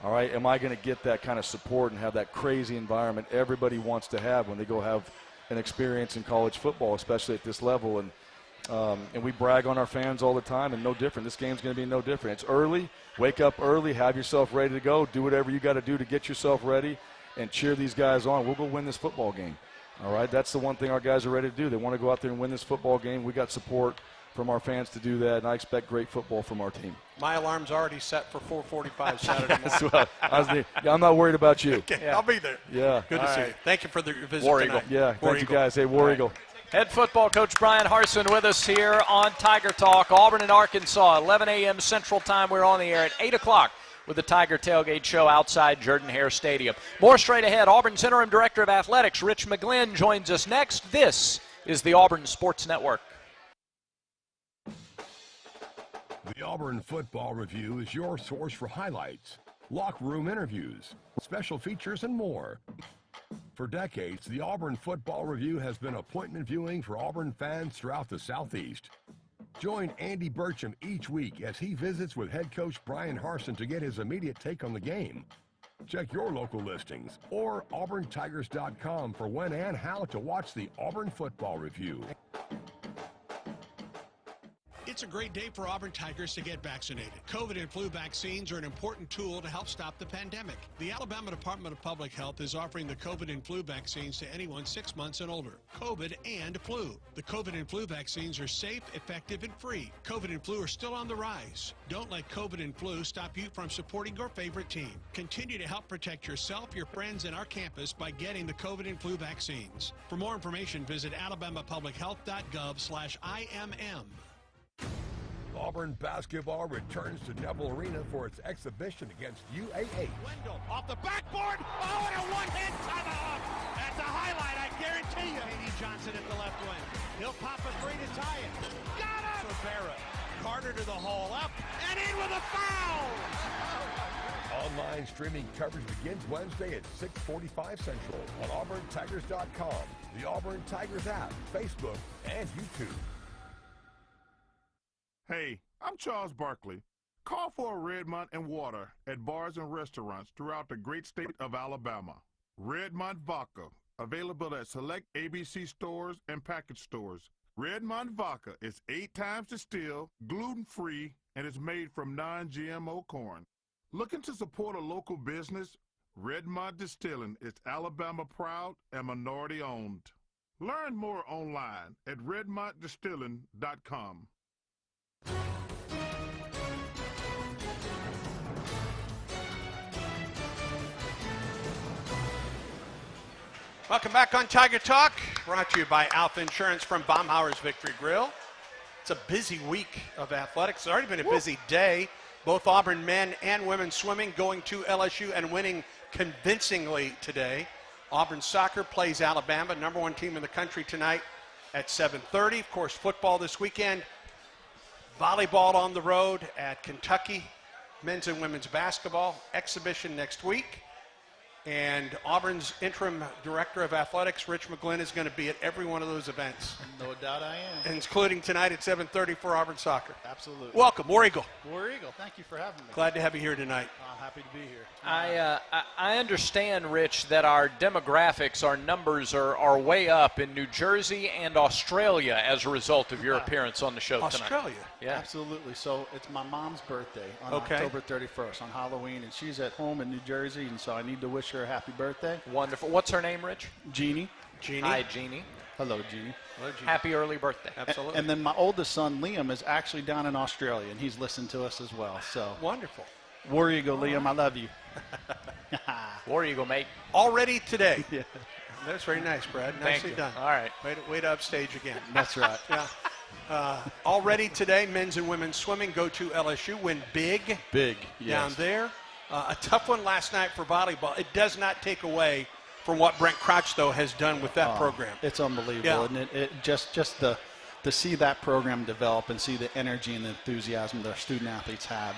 All right, am I going to get that kind of support and have that crazy environment everybody wants to have when they go have an experience in college football, especially at this level? And we brag on our fans all the time, and no different. This game's going to be no different. It's early. Wake up early. Have yourself ready to go. Do whatever you got to do to get yourself ready and cheer these guys on. We'll go win this football game. All right, that's the one thing our guys are ready to do. They want to go out there and win this football game. We got support from our fans to do that, and I expect great football from our team. My alarm's already set for 4:45 Saturday morning. I'm not worried about you. Okay, yeah. I'll be there. Yeah. Good to see you. Thank you for the visit War tonight. Eagle. Yeah, thank you guys. Hey, War Eagle. Head football coach Bryan Harsin with us here on Tiger Talk. Auburn and Arkansas, 11 a.m. Central Time. We're on the air at 8 o'clock with the Tiger Tailgate Show outside Jordan-Hare Stadium. More straight ahead. Auburn's Interim Director of Athletics, Rich McGlynn, joins us next. This is the Auburn Sports Network. The Auburn Football Review is your source for highlights, locker room interviews, special features, and more. For decades, the Auburn Football Review has been appointment viewing for Auburn fans throughout the Southeast. Join Andy Burcham each week as he visits with head coach Bryan Harsin to get his immediate take on the game. Check your local listings or auburntigers.com for when and how to watch the Auburn Football Review. It's a great day for Auburn Tigers to get vaccinated. COVID and flu vaccines are an important tool to help stop the pandemic. The Alabama Department of Public Health is offering the COVID and flu vaccines to anyone 6 months and older. COVID and flu. The COVID and flu vaccines are safe, effective, and free. COVID and flu are still on the rise. Don't let COVID and flu stop you from supporting your favorite team. Continue to help protect yourself, your friends, and our campus by getting the COVID and flu vaccines. For more information, visit alabamapublichealth.gov/IMM. Auburn basketball returns to Neville Arena for its exhibition against UAH. Wendell off the backboard. Oh, and a one-hand tomahawk. That's a highlight, I guarantee you. Katie Johnson at the left wing. He'll pop a three to tie it. Got him! Rivera. Carter to the hole, up and in with a foul. Online streaming coverage begins Wednesday at 6:45 Central on auburntigers.com, the Auburn Tigers app, Facebook, and YouTube. Hey, I'm Charles Barkley. Call for a Redmont and water at bars and restaurants throughout the great state of Alabama. Redmont Vodka, available at select ABC stores and package stores. Redmont Vodka is 8 times distilled, gluten-free, and is made from non-GMO corn. Looking to support a local business? Redmont Distilling is Alabama proud and minority owned. Learn more online at redmontdistilling.com. Welcome back on Tiger Talk, brought to you by Alpha Insurance from Baumhauer's Victory Grill. It's a busy week of athletics. It's already been a busy day. Both Auburn men and women swimming going to LSU and winning convincingly today. Auburn soccer plays Alabama, number 1 team in the country tonight at 7:30. Of course, football this weekend. Volleyball on the road at Kentucky. Men's and women's basketball exhibition next week. And Auburn's interim director of athletics, Rich McGlynn, is going to be at every one of those events. No doubt I am. Including tonight at 7:30 for Auburn soccer. Absolutely. Welcome, War Eagle. War Eagle, thank you for having me. Glad to have you here tonight. I'm happy to be here. I understand, Rich, that our demographics, our numbers are way up in New Jersey and Australia as a result of your appearance on the show tonight. Australia? Yeah. Absolutely. So it's my mom's birthday on October 31st on Halloween, and she's at home in New Jersey, and so I need to wish her a happy birthday. Wonderful. What's her name, Rich? Jeannie. Hi, Jeannie. Hello, Jeannie. Hello, Jeannie. Happy early birthday. Absolutely. And then my oldest son, Liam, is actually down in Australia, and he's listened to us as well. So wonderful. War Eagle, Liam, I love you. War Eagle, mate. Already today. Yeah. That's very nice, Brad. Thank Nicely you. done. All right. Way to upstage again. That's right. Yeah. Already today, men's and women's swimming go to LSU, win big. Big, yes. Down there. A tough one last night for volleyball. It does not take away from what Brent Crouch, though, has done with that program. It's unbelievable. Yeah. And it just to see that program develop and see the energy and the enthusiasm that our student athletes have.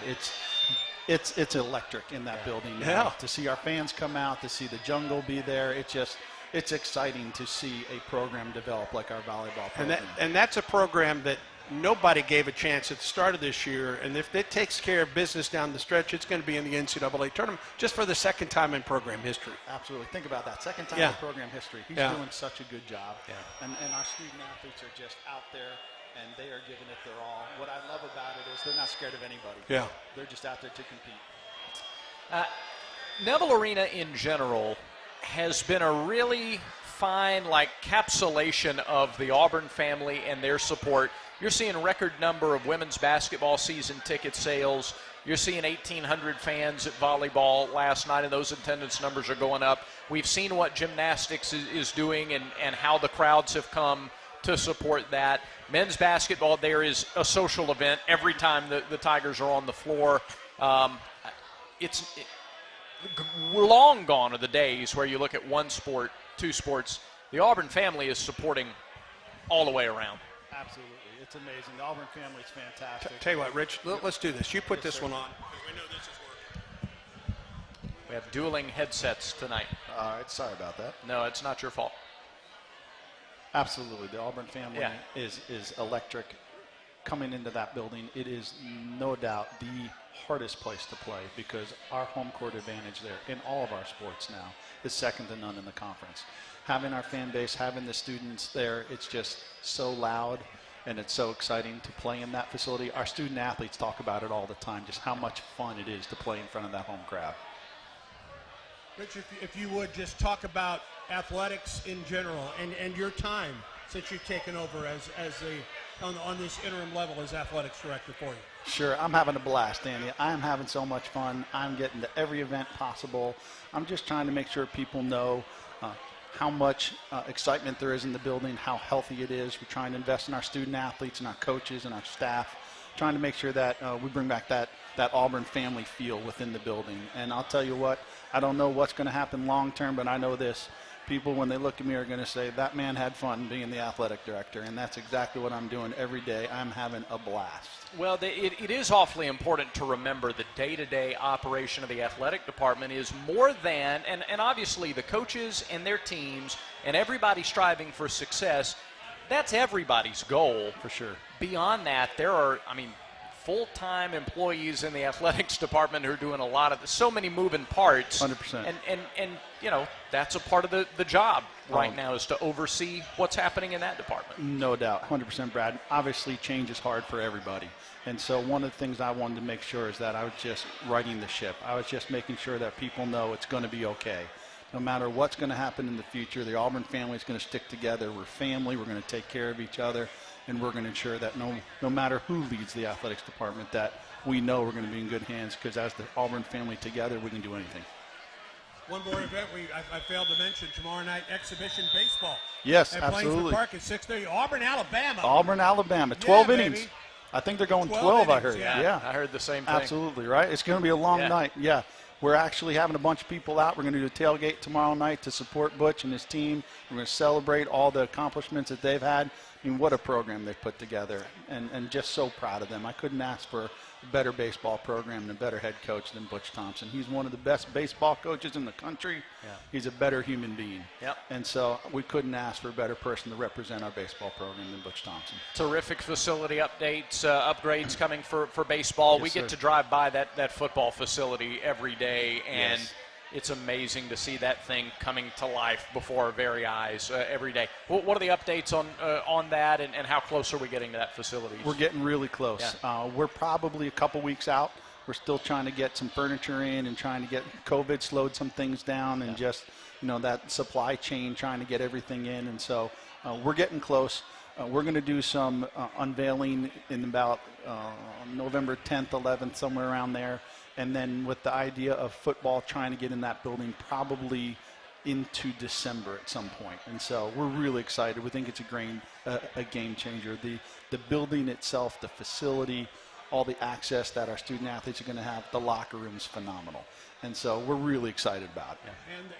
It's electric in that building now. Yeah. To see our fans come out, to see the jungle be there, it's exciting to see a program develop like our volleyball program. And that's a program that nobody gave a chance at the start of this year, and if it takes care of business down the stretch, it's going to be in the NCAA tournament just for the second time in program history. Absolutely. Think about that. Second time in program history. He's doing such a good job. Yeah. And our student athletes are just out there, and they are giving it their all. What I love about it is they're not scared of anybody. Yeah. They're just out there to compete. Neville Arena in general has been a really fine capsulation of the Auburn family and their support. You're seeing a record number of women's basketball season ticket sales. You're seeing 1,800 fans at volleyball last night, and those attendance numbers are going up. We've seen what gymnastics is doing and how the crowds have come to support that. Men's basketball, there is a social event every time the Tigers are on the floor. We're long gone are the days where you look at one sport, two sports. The Auburn family is supporting all the way around. Absolutely. It's amazing. The Auburn family is fantastic. Tell you what, Rich, let's do this. You put this one on, because we know this is working. We have dueling headsets tonight. All right, sorry about that. No, it's not your fault. Absolutely. The Auburn family is electric. Coming into that building, it is no doubt the hardest place to play because our home court advantage there in all of our sports now is second to none in the conference. Having our fan base, having the students there, it's just so loud and it's so exciting to play in that facility. Our student athletes talk about it all the time, just how much fun it is to play in front of that home crowd. Rich, if you would just talk about athletics in general and your time since you've taken over on this interim level as athletics director for you. Sure, I'm having a blast, Danny. I'm having so much fun. I'm getting to every event possible. I'm just trying to make sure people know how much excitement there is in the building, how healthy it is. We're trying to invest in our student athletes and our coaches and our staff, trying to make sure that we bring back that Auburn family feel within the building. And I'll tell you what, I don't know what's going to happen long term, but I know this. People, when they look at me, are going to say, that man had fun being the athletic director, and that's exactly what I'm doing every day. I'm having a blast. Well, it is awfully important to remember the day-to-day operation of the athletic department is more than, and obviously the coaches and their teams and everybody striving for success, that's everybody's goal. For sure. Beyond that, there are, full-time employees in the athletics department who are doing a lot of so many moving parts. 100%. And that's a part of the job right now is to oversee what's happening in that department. No doubt, 100%, Brad. Obviously, change is hard for everybody. And so one of the things I wanted to make sure is that I was just righting the ship. I was just making sure that people know it's going to be okay. No matter what's going to happen in the future, the Auburn family is going to stick together. We're family. We're going to take care of each other. And we're going to ensure that no matter who leads the athletics department, that we know we're going to be in good hands because as the Auburn family together, we can do anything. One more event I failed to mention, tomorrow night, exhibition baseball. Yes, at absolutely. Plainsboro Park at 6:30. Auburn, Alabama. Auburn, Alabama. 12 innings. Baby. I think they're going 12 innings, I heard. Yeah, I heard the same thing. Absolutely, right? It's going to be a long night. Yeah. We're actually having a bunch of people out. We're going to do a tailgate tomorrow night to support Butch and his team. We're going to celebrate all the accomplishments that they've had. What a program they've put together, and just so proud of them. I couldn't ask for a better baseball program and a better head coach than Butch Thompson. He's one of the best baseball coaches in the country. Yeah. He's a better human being. Yep. And so we couldn't ask for a better person to represent our baseball program than Butch Thompson. Terrific facility updates, upgrades coming for baseball. Yes, we get sir. to drive by that football facility every day, and Yes. it's amazing to see that thing coming to life before our very eyes every day. What are the updates on that, and how close are we getting to that facility? We're getting really close. Yeah. We're probably a couple weeks out. We're still trying to get some furniture in and trying to get COVID slowed some things down and just, that supply chain, trying to get everything in. And so we're getting close. We're going to do some unveiling in about November 10th, 11th, somewhere around there. And then with the idea of football trying to get in that building probably into December at some point. And so we're really excited. We think it's a game changer. The building itself, the facility, all the access that our student athletes are going to have. The locker room's phenomenal. And so we're really excited about it.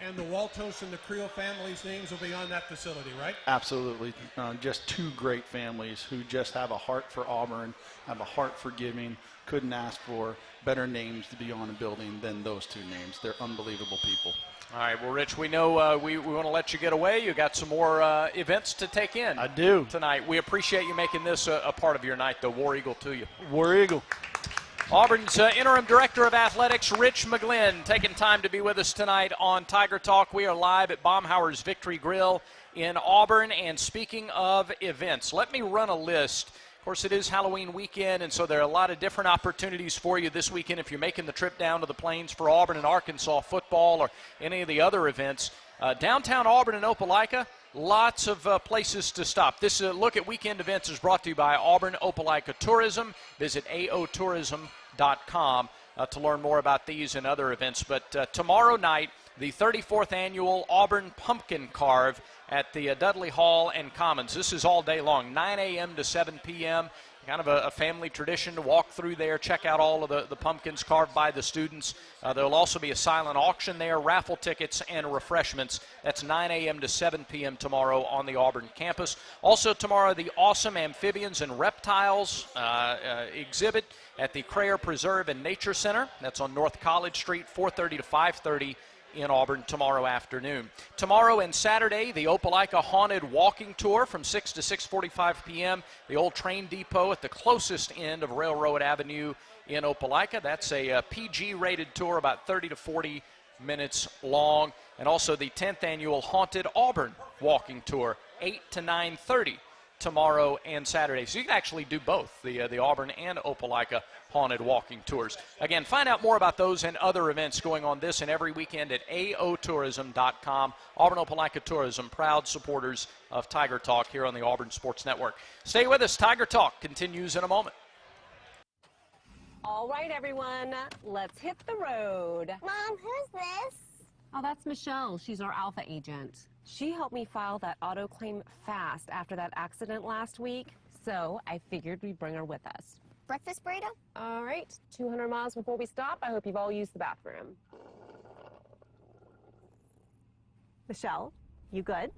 And the Waltos and the Creel families' names will be on that facility, right? Absolutely. Just two great families who just have a heart for Auburn, have a heart for giving. Couldn't ask for better names to be on a building than those two names. They're unbelievable people. All right, well, Rich, we know we want to let you get away. You got some more events to take in. I do. Tonight. We appreciate you making this a part of your night, though. War Eagle to you. War Eagle. Auburn's interim director of athletics, Rich McGlynn, taking time to be with us tonight on Tiger Talk. We are live at Baumhower's Victory Grill in Auburn. And speaking of events, let me run a list. Of course, it is Halloween weekend, and so there are a lot of different opportunities for you this weekend if you're making the trip down to the Plains for Auburn and Arkansas football or any of the other events. Downtown Auburn and Opelika, lots of places to stop. This look at weekend events is brought to you by Auburn Opelika Tourism. Visit aotourism.com to learn more about these and other events. But tomorrow night, the 34th annual Auburn Pumpkin Carve at the Dudley Hall and Commons. This is all day long, 9 a.m. to 7 p.m., kind of a family tradition to walk through there, check out all of the pumpkins carved by the students. There will also be a silent auction there, raffle tickets, and refreshments. That's 9 a.m. to 7 p.m. tomorrow on the Auburn campus. Also tomorrow, the awesome Amphibians and Reptiles exhibit at the Crayer Preserve and Nature Center. That's on North College Street, 4:30 to 5:30 in Auburn tomorrow afternoon. Tomorrow and Saturday, the Opelika Haunted Walking Tour from 6 to 6:45 p.m. The old train depot at the closest end of Railroad Avenue in Opelika. That's a PG-rated tour, about 30 to 40 minutes long. And also the 10th annual Haunted Auburn Walking Tour, 8 to 9:30 tomorrow and Saturday. So you can actually do both, the Auburn and Opelika Haunted Walking Tours. Again, find out more about those and other events going on this and every weekend at aotourism.com. Auburn Opelika Tourism, proud supporters of Tiger Talk here on the Auburn Sports Network. Stay with us. Tiger Talk continues in a moment. All right, everyone, let's hit the road. Mom, who's this? Oh, that's Michelle. She's our Alpha agent. She helped me file that auto claim fast after that accident last week, so I figured we'd bring her with us. Breakfast burrito? All right, 200 miles before we stop. I hope you've all used the bathroom. Michelle, you good?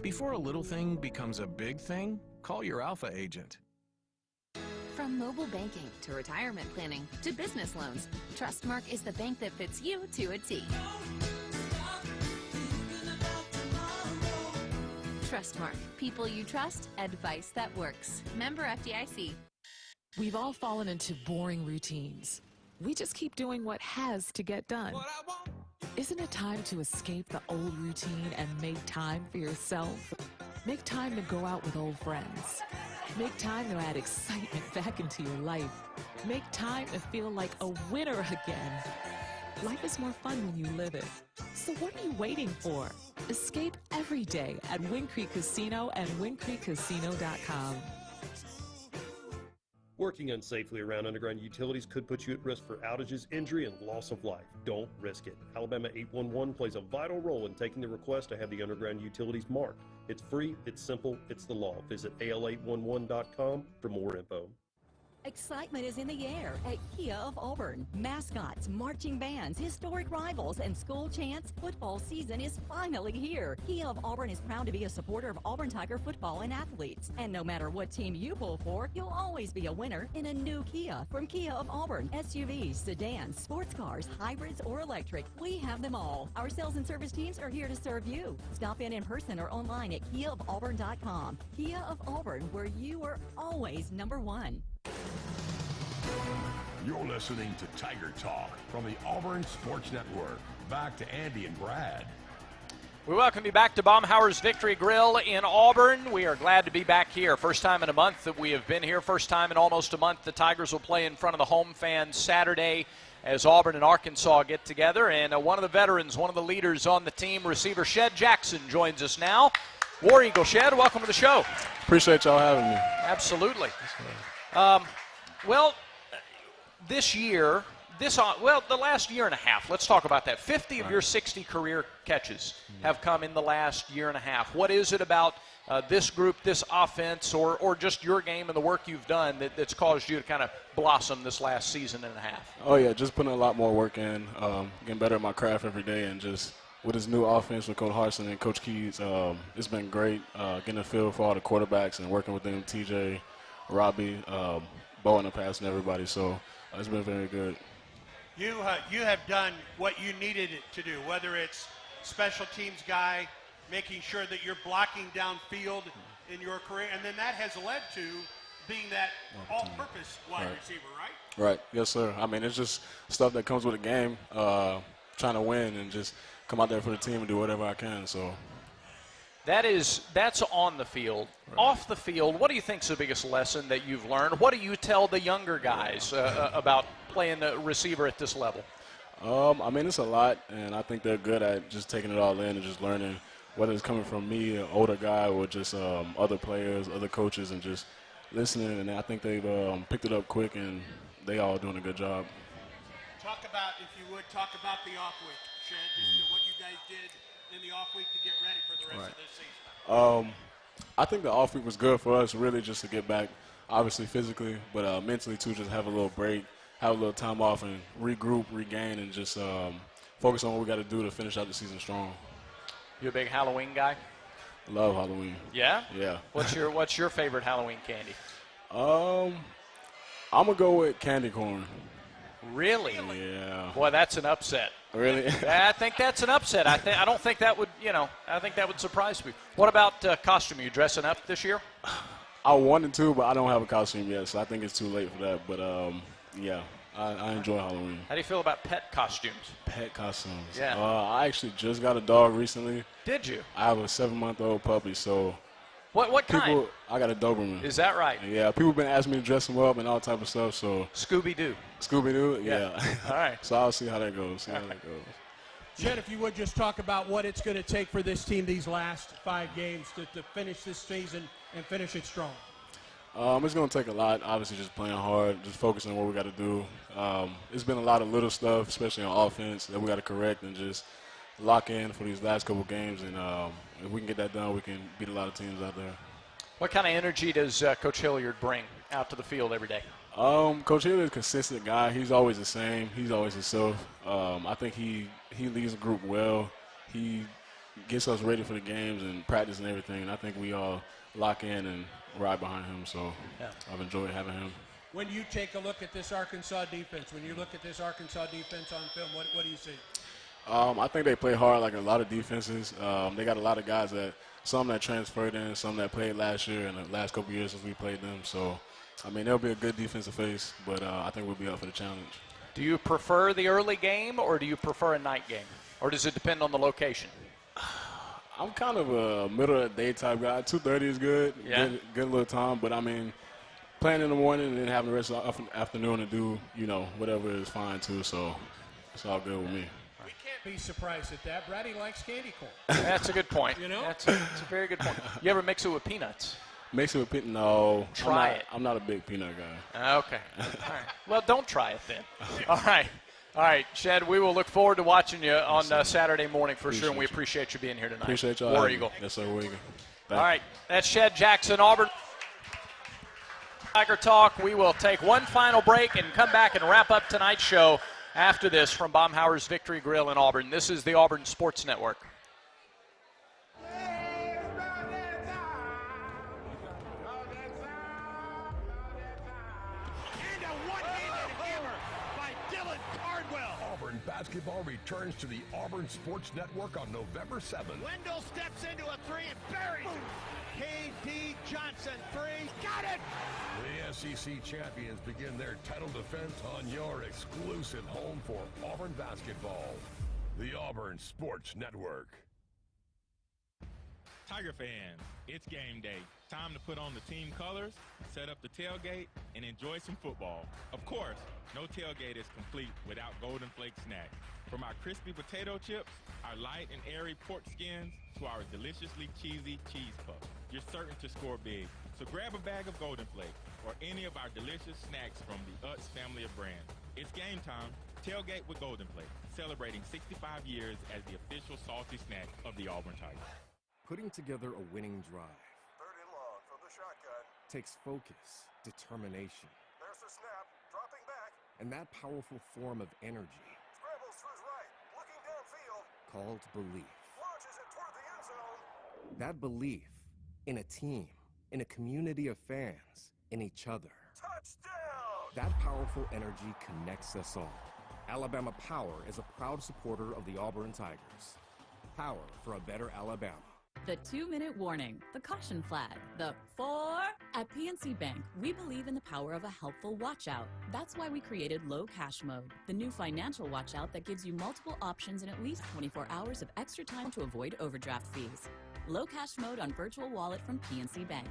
Before a little thing becomes a big thing, call your Alpha agent. From mobile banking to retirement planning to business loans, Trustmark is the bank that fits you to a T. Trustmark. People you trust, advice that works. Member FDIC. We've all fallen into boring routines. We just keep doing what has to get done. Isn't it time to escape the old routine and make time for yourself? Make time to go out with old friends. Make time to add excitement back into your life. Make time to feel like a winner again. Life is more fun when you live it. So what are you waiting for? Escape every day at Wind Creek Casino and windcreekcasino.com. Working unsafely around underground utilities could put you at risk for outages, injury, and loss of life. Don't risk it. Alabama 811 plays a vital role in taking the request to have the underground utilities marked. It's free, it's simple, it's the law. Visit al811.com for more info. Excitement is in the air at Kia of Auburn. Mascots, marching bands, historic rivals, and school chants. Football season is finally here. Kia of Auburn is proud to be a supporter of Auburn Tiger football and athletes. And no matter what team you pull for, you'll always be a winner in a new Kia. From Kia of Auburn, SUVs, sedans, sports cars, hybrids, or electric, we have them all. Our sales and service teams are here to serve you. Stop in person or online at KiaofAuburn.com. Kia of Auburn, where you are always number one. You're listening to Tiger Talk from the Auburn Sports Network. Back to Andy and Brad. We welcome you back to Baumhower's Victory Grill in Auburn. We are glad to be back here. First time in a month that we have been here. First time in almost a month the Tigers will play in front of the home fans Saturday as Auburn and Arkansas get together. And one of the veterans, one of the leaders on the team, receiver Shed Jackson, joins us now. War Eagle Shed, welcome to the show. Appreciate y'all having me. Absolutely. Well, this year, the last year and a half, let's talk about that. 50 of your 60 career catches have come in the last year and a half. What is it about this group, this offense, or just your game and the work you've done that's caused you to kind of blossom this last season and a half? Oh, yeah, just putting a lot more work in, getting better at my craft every day, and just with his new offense with Coach Harsin and Coach Keys, it's been great getting a feel for all the quarterbacks and working with them, TJ, Robbie, Bo in the past, and everybody. So it's been very good. You have done what you needed it to do, whether it's special teams guy, making sure that you're blocking downfield in your career, and then that has led to being that all-purpose wide receiver, right? Right. Yes, sir. I mean, it's just stuff that comes with a game, trying to win and just come out there for the team and do whatever I can. So that's on the field. Right. Off the field, what do you think is the biggest lesson that you've learned? What do you tell the younger guys about playing the receiver at this level? I mean, it's a lot, and I think they're good at just taking it all in and just learning, whether it's coming from me, an older guy, or just other players, other coaches, and just listening. And I think they've picked it up quick, and they all doing a good job. Talk about, if you would, talk about the off week, Shed, just what you guys did in the off week to get ready for the rest of this season. I think the off week was good for us, really, just to get back, obviously physically, but mentally too, just have a little break, have a little time off, and regroup, regain, and just focus on what we got to do to finish out the season strong. You a big Halloween guy? Love Halloween. Yeah? Yeah. What's your favorite Halloween candy? I'm gonna go with candy corn. Really? Yeah. Boy, that's an upset. Really? I think that's an upset. I don't think that would, I think that would surprise me. What about costume? Are you dressing up this year? I wanted to, but I don't have a costume yet, so I think it's too late for that. But yeah, I enjoy Halloween. How do you feel about pet costumes? Pet costumes? Yeah. I actually just got a dog recently. Did you? I have a 7-month-old puppy, so. What kind? I got a Doberman. Is that right? Yeah, people have been asking me to dress him up and all type of stuff, so. Scooby-Doo. Scooby-Doo? Yeah. All right. So I'll see how that goes. Jed, if you would just talk about what it's going to take for this team these last 5 games to finish this season and finish it strong. It's going to take a lot, obviously just playing hard, just focusing on what we got to do. It's been a lot of little stuff, especially on offense, that we got to correct and just lock in for these last couple games. And if we can get that done, we can beat a lot of teams out there. What kind of energy does Coach Hilliard bring out to the field every day? Coach Hilliard is a consistent guy. He's always the same. He's always himself. I think he leads the group well. He gets us ready for the games and practice and everything. And I think we all lock in and ride behind him. So I've enjoyed having him. When you take a look at this Arkansas defense, on film, what do you see? I think they play hard like a lot of defenses. They got a lot of guys some that transferred in, some that played last year and the last couple of years since we played them. So, I mean, they'll be a good defensive face, but I think we'll be up for the challenge. Do you prefer the early game or do you prefer a night game? Or does it depend on the location? I'm kind of a middle of the day type guy. 2:30 is good. Yeah. Good little time, but I mean, playing in the morning and then having the rest of the afternoon to do, whatever is fine too. So it's all good with me. We can't be surprised at that. Brady likes candy corn. That's a good point. That's a very good point. You ever mix it with peanuts? Mix it with peanuts? No. Try it. I'm not a big peanut guy. Okay. All right. Well, don't try it then. All right, Shed, we will look forward to watching you on Saturday morning for sure, and we appreciate you being here tonight. Appreciate y'all. War Eagle. Yes, sir, War Eagle. All right, that's Shed Jackson, Auburn. Tiger Talk. We will take one final break and come back and wrap up tonight's show after this from Baumhauer's Victory Grill in Auburn. This is the Auburn Sports Network. Basketball returns to the Auburn Sports Network on November 7th. Wendell steps into a three and buries it. K.D. Johnson, three, got it! The SEC champions begin their title defense on your exclusive home for Auburn basketball. The Auburn Sports Network. Tiger fans, it's game day. Time to put on the team colors, set up the tailgate, and enjoy some football. Of course, no tailgate is complete without Golden Flake snacks. From our crispy potato chips, our light and airy pork skins, to our deliciously cheesy cheese puffs, you're certain to score big. So grab a bag of Golden Flake or any of our delicious snacks from the Utz family of brands. It's game time. Tailgate with Golden Flake, celebrating 65 years as the official salty snack of the Auburn Tigers. Putting together a winning drive takes focus, determination. There's the snap, dropping back. And that powerful form of energy. Scrambles to his right, looking downfield. Called belief. Launches it toward the end zone. That belief in a team, in a community of fans, in each other. Touchdown! That powerful energy connects us all. Alabama Power is a proud supporter of the Auburn Tigers. Power for a better Alabama. The 2-minute warning, the caution flag, the 4. At PNC Bank, we believe in the power of a helpful watch out. That's why we created Low Cash Mode, the new financial watch out that gives you multiple options and at least 24 hours of extra time to avoid overdraft fees. Low Cash Mode on Virtual Wallet from PNC Bank.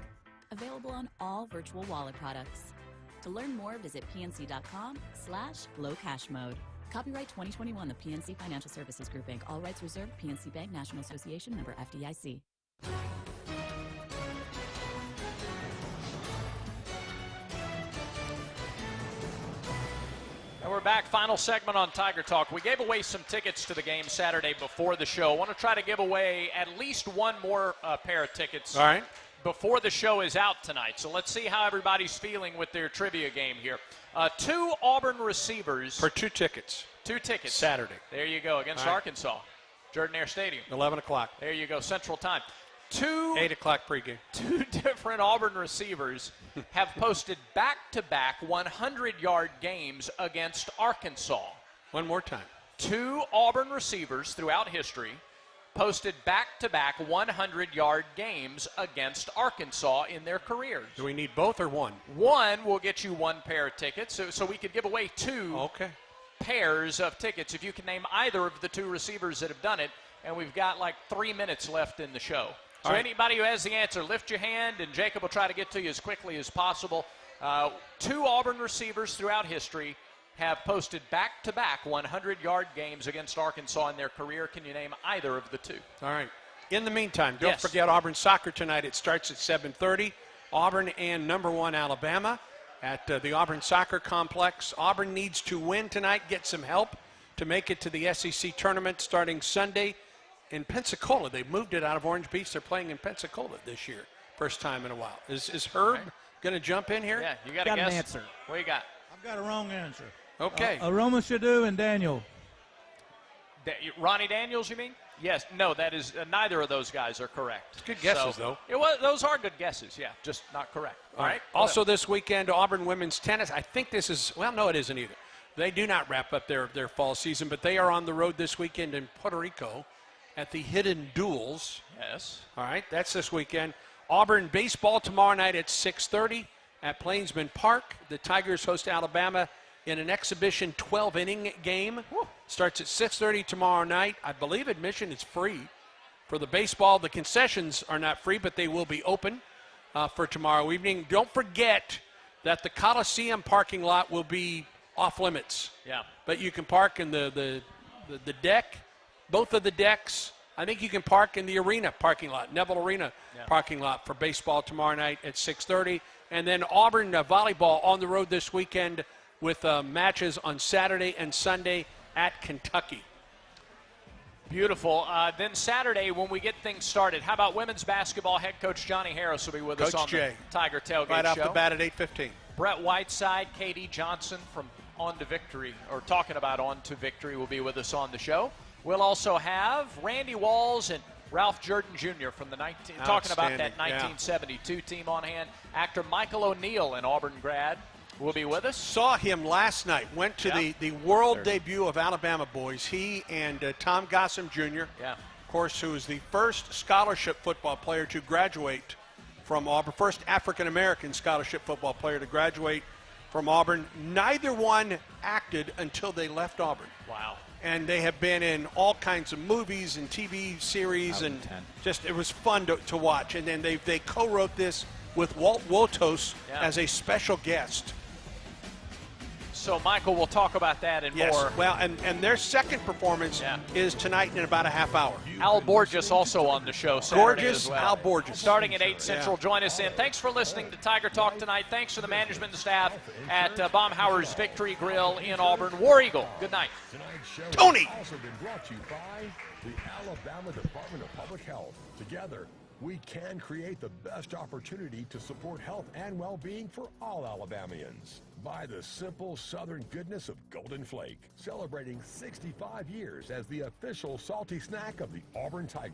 Available on all virtual wallet products. To learn more, visit pnc.com/Low Cash Mode. Copyright 2021, the PNC Financial Services Group, Inc. All rights reserved. PNC Bank, National Association, member FDIC. And we're back, final segment on Tiger Talk. We gave away some tickets to the game Saturday before the show. I want to try to give away at least one more pair of tickets. All right. Before the show is out tonight. So let's see how everybody's feeling with their trivia game here. 2 Auburn receivers. For 2 tickets. 2 tickets. Saturday. There you go, against Arkansas. Jordan Air Stadium. 11 o'clock. There you go, Central Time. 8 o'clock pregame. 2 different Auburn receivers have posted back-to-back 100-yard games against Arkansas. One more time. 2 Auburn receivers throughout history posted back-to-back 100-yard games against Arkansas in their careers. Do we need both or one? One will get you 1 pair of tickets, so we could give away 2 pairs of tickets if you can name either of the 2 receivers that have done it, and we've got like 3 minutes left in the show. So anybody who has the answer, lift your hand, and Jacob will try to get to you as quickly as possible. 2 Auburn receivers throughout history have posted back-to-back 100-yard games against Arkansas in their career. Can you name either of the 2? All right. In the meantime, don't forget Auburn soccer tonight. It starts at 7:30. Auburn and number 1 Alabama at the Auburn Soccer Complex. Auburn needs to win tonight, get some help to make it to the SEC tournament starting Sunday in Pensacola. They've moved it out of Orange Beach. They're playing in Pensacola this year. First time in a while. Is Herb going to jump in here? Yeah, you got to guess. An answer. What you got? I've got a wrong answer. Okay. Aroma Shadu and Daniel. Ronnie Daniels, you mean? Yes. No, that is neither of those guys are correct. Good guesses, though. Those are good guesses, yeah, just not correct. All right. Also this weekend, Auburn women's tennis. I think this is, well, no, it isn't either. They do not wrap up their fall season, but they are on the road this weekend in Puerto Rico at the Hidden Duels. Yes. All right, that's this weekend. Auburn baseball tomorrow night at 6:30 at Plainsman Park. The Tigers host Alabama in an exhibition 12-inning game. Starts at 6:30 tomorrow night. I believe admission is free for the baseball. The concessions are not free, but they will be open for tomorrow evening. Don't forget that the Coliseum parking lot will be off limits. Yeah. But you can park in the deck, both of the decks. I think you can park in the arena parking lot, Neville Arena parking lot for baseball tomorrow night at 6:30. And then Auburn volleyball on the road this weekend with matches on Saturday and Sunday at Kentucky. Beautiful. Then Saturday, when we get things started, how about women's basketball? Head coach Johnny Harris will be with us on the Tiger Tailgate right off show. the bat at 8:15. Brett Whiteside, Katie Johnson from On to Victory, or talking about On to Victory, will be with us on the show. We'll also have Randy Walls and Ralph Jordan Jr. from the talking about that 1972 team on hand. Actor Michael O'Neill, an Auburn grad, will be with us. Saw him last night. Went to the world debut of Alabama boys. He and Tom Gossam Jr., of course, who is the first scholarship football player to graduate from Auburn, first African-American scholarship football player to graduate from Auburn. Neither one acted until they left Auburn. Wow. And they have been in all kinds of movies and TV series, and just it was fun to watch. And then they co-wrote this with Walt Wotos as a special guest. So, Michael, we'll talk about that and more. Well, and their second performance is tonight in about a half hour. Al Borges also on the show Saturday Gorgeous as well. Al Borges. Starting at 8 Central. Join us in. Thanks for listening to Tiger Talk tonight. Thanks to the management and staff at Baumhauer's Victory Grill in Auburn. War Eagle, good night. Tonight's show Tony! has also been brought to you by the Alabama Department of Public Health. Together, we can create the best opportunity to support health and well-being for all Alabamians. By the simple Southern goodness of Golden Flake, celebrating 65 years as the official salty snack of the Auburn Tigers.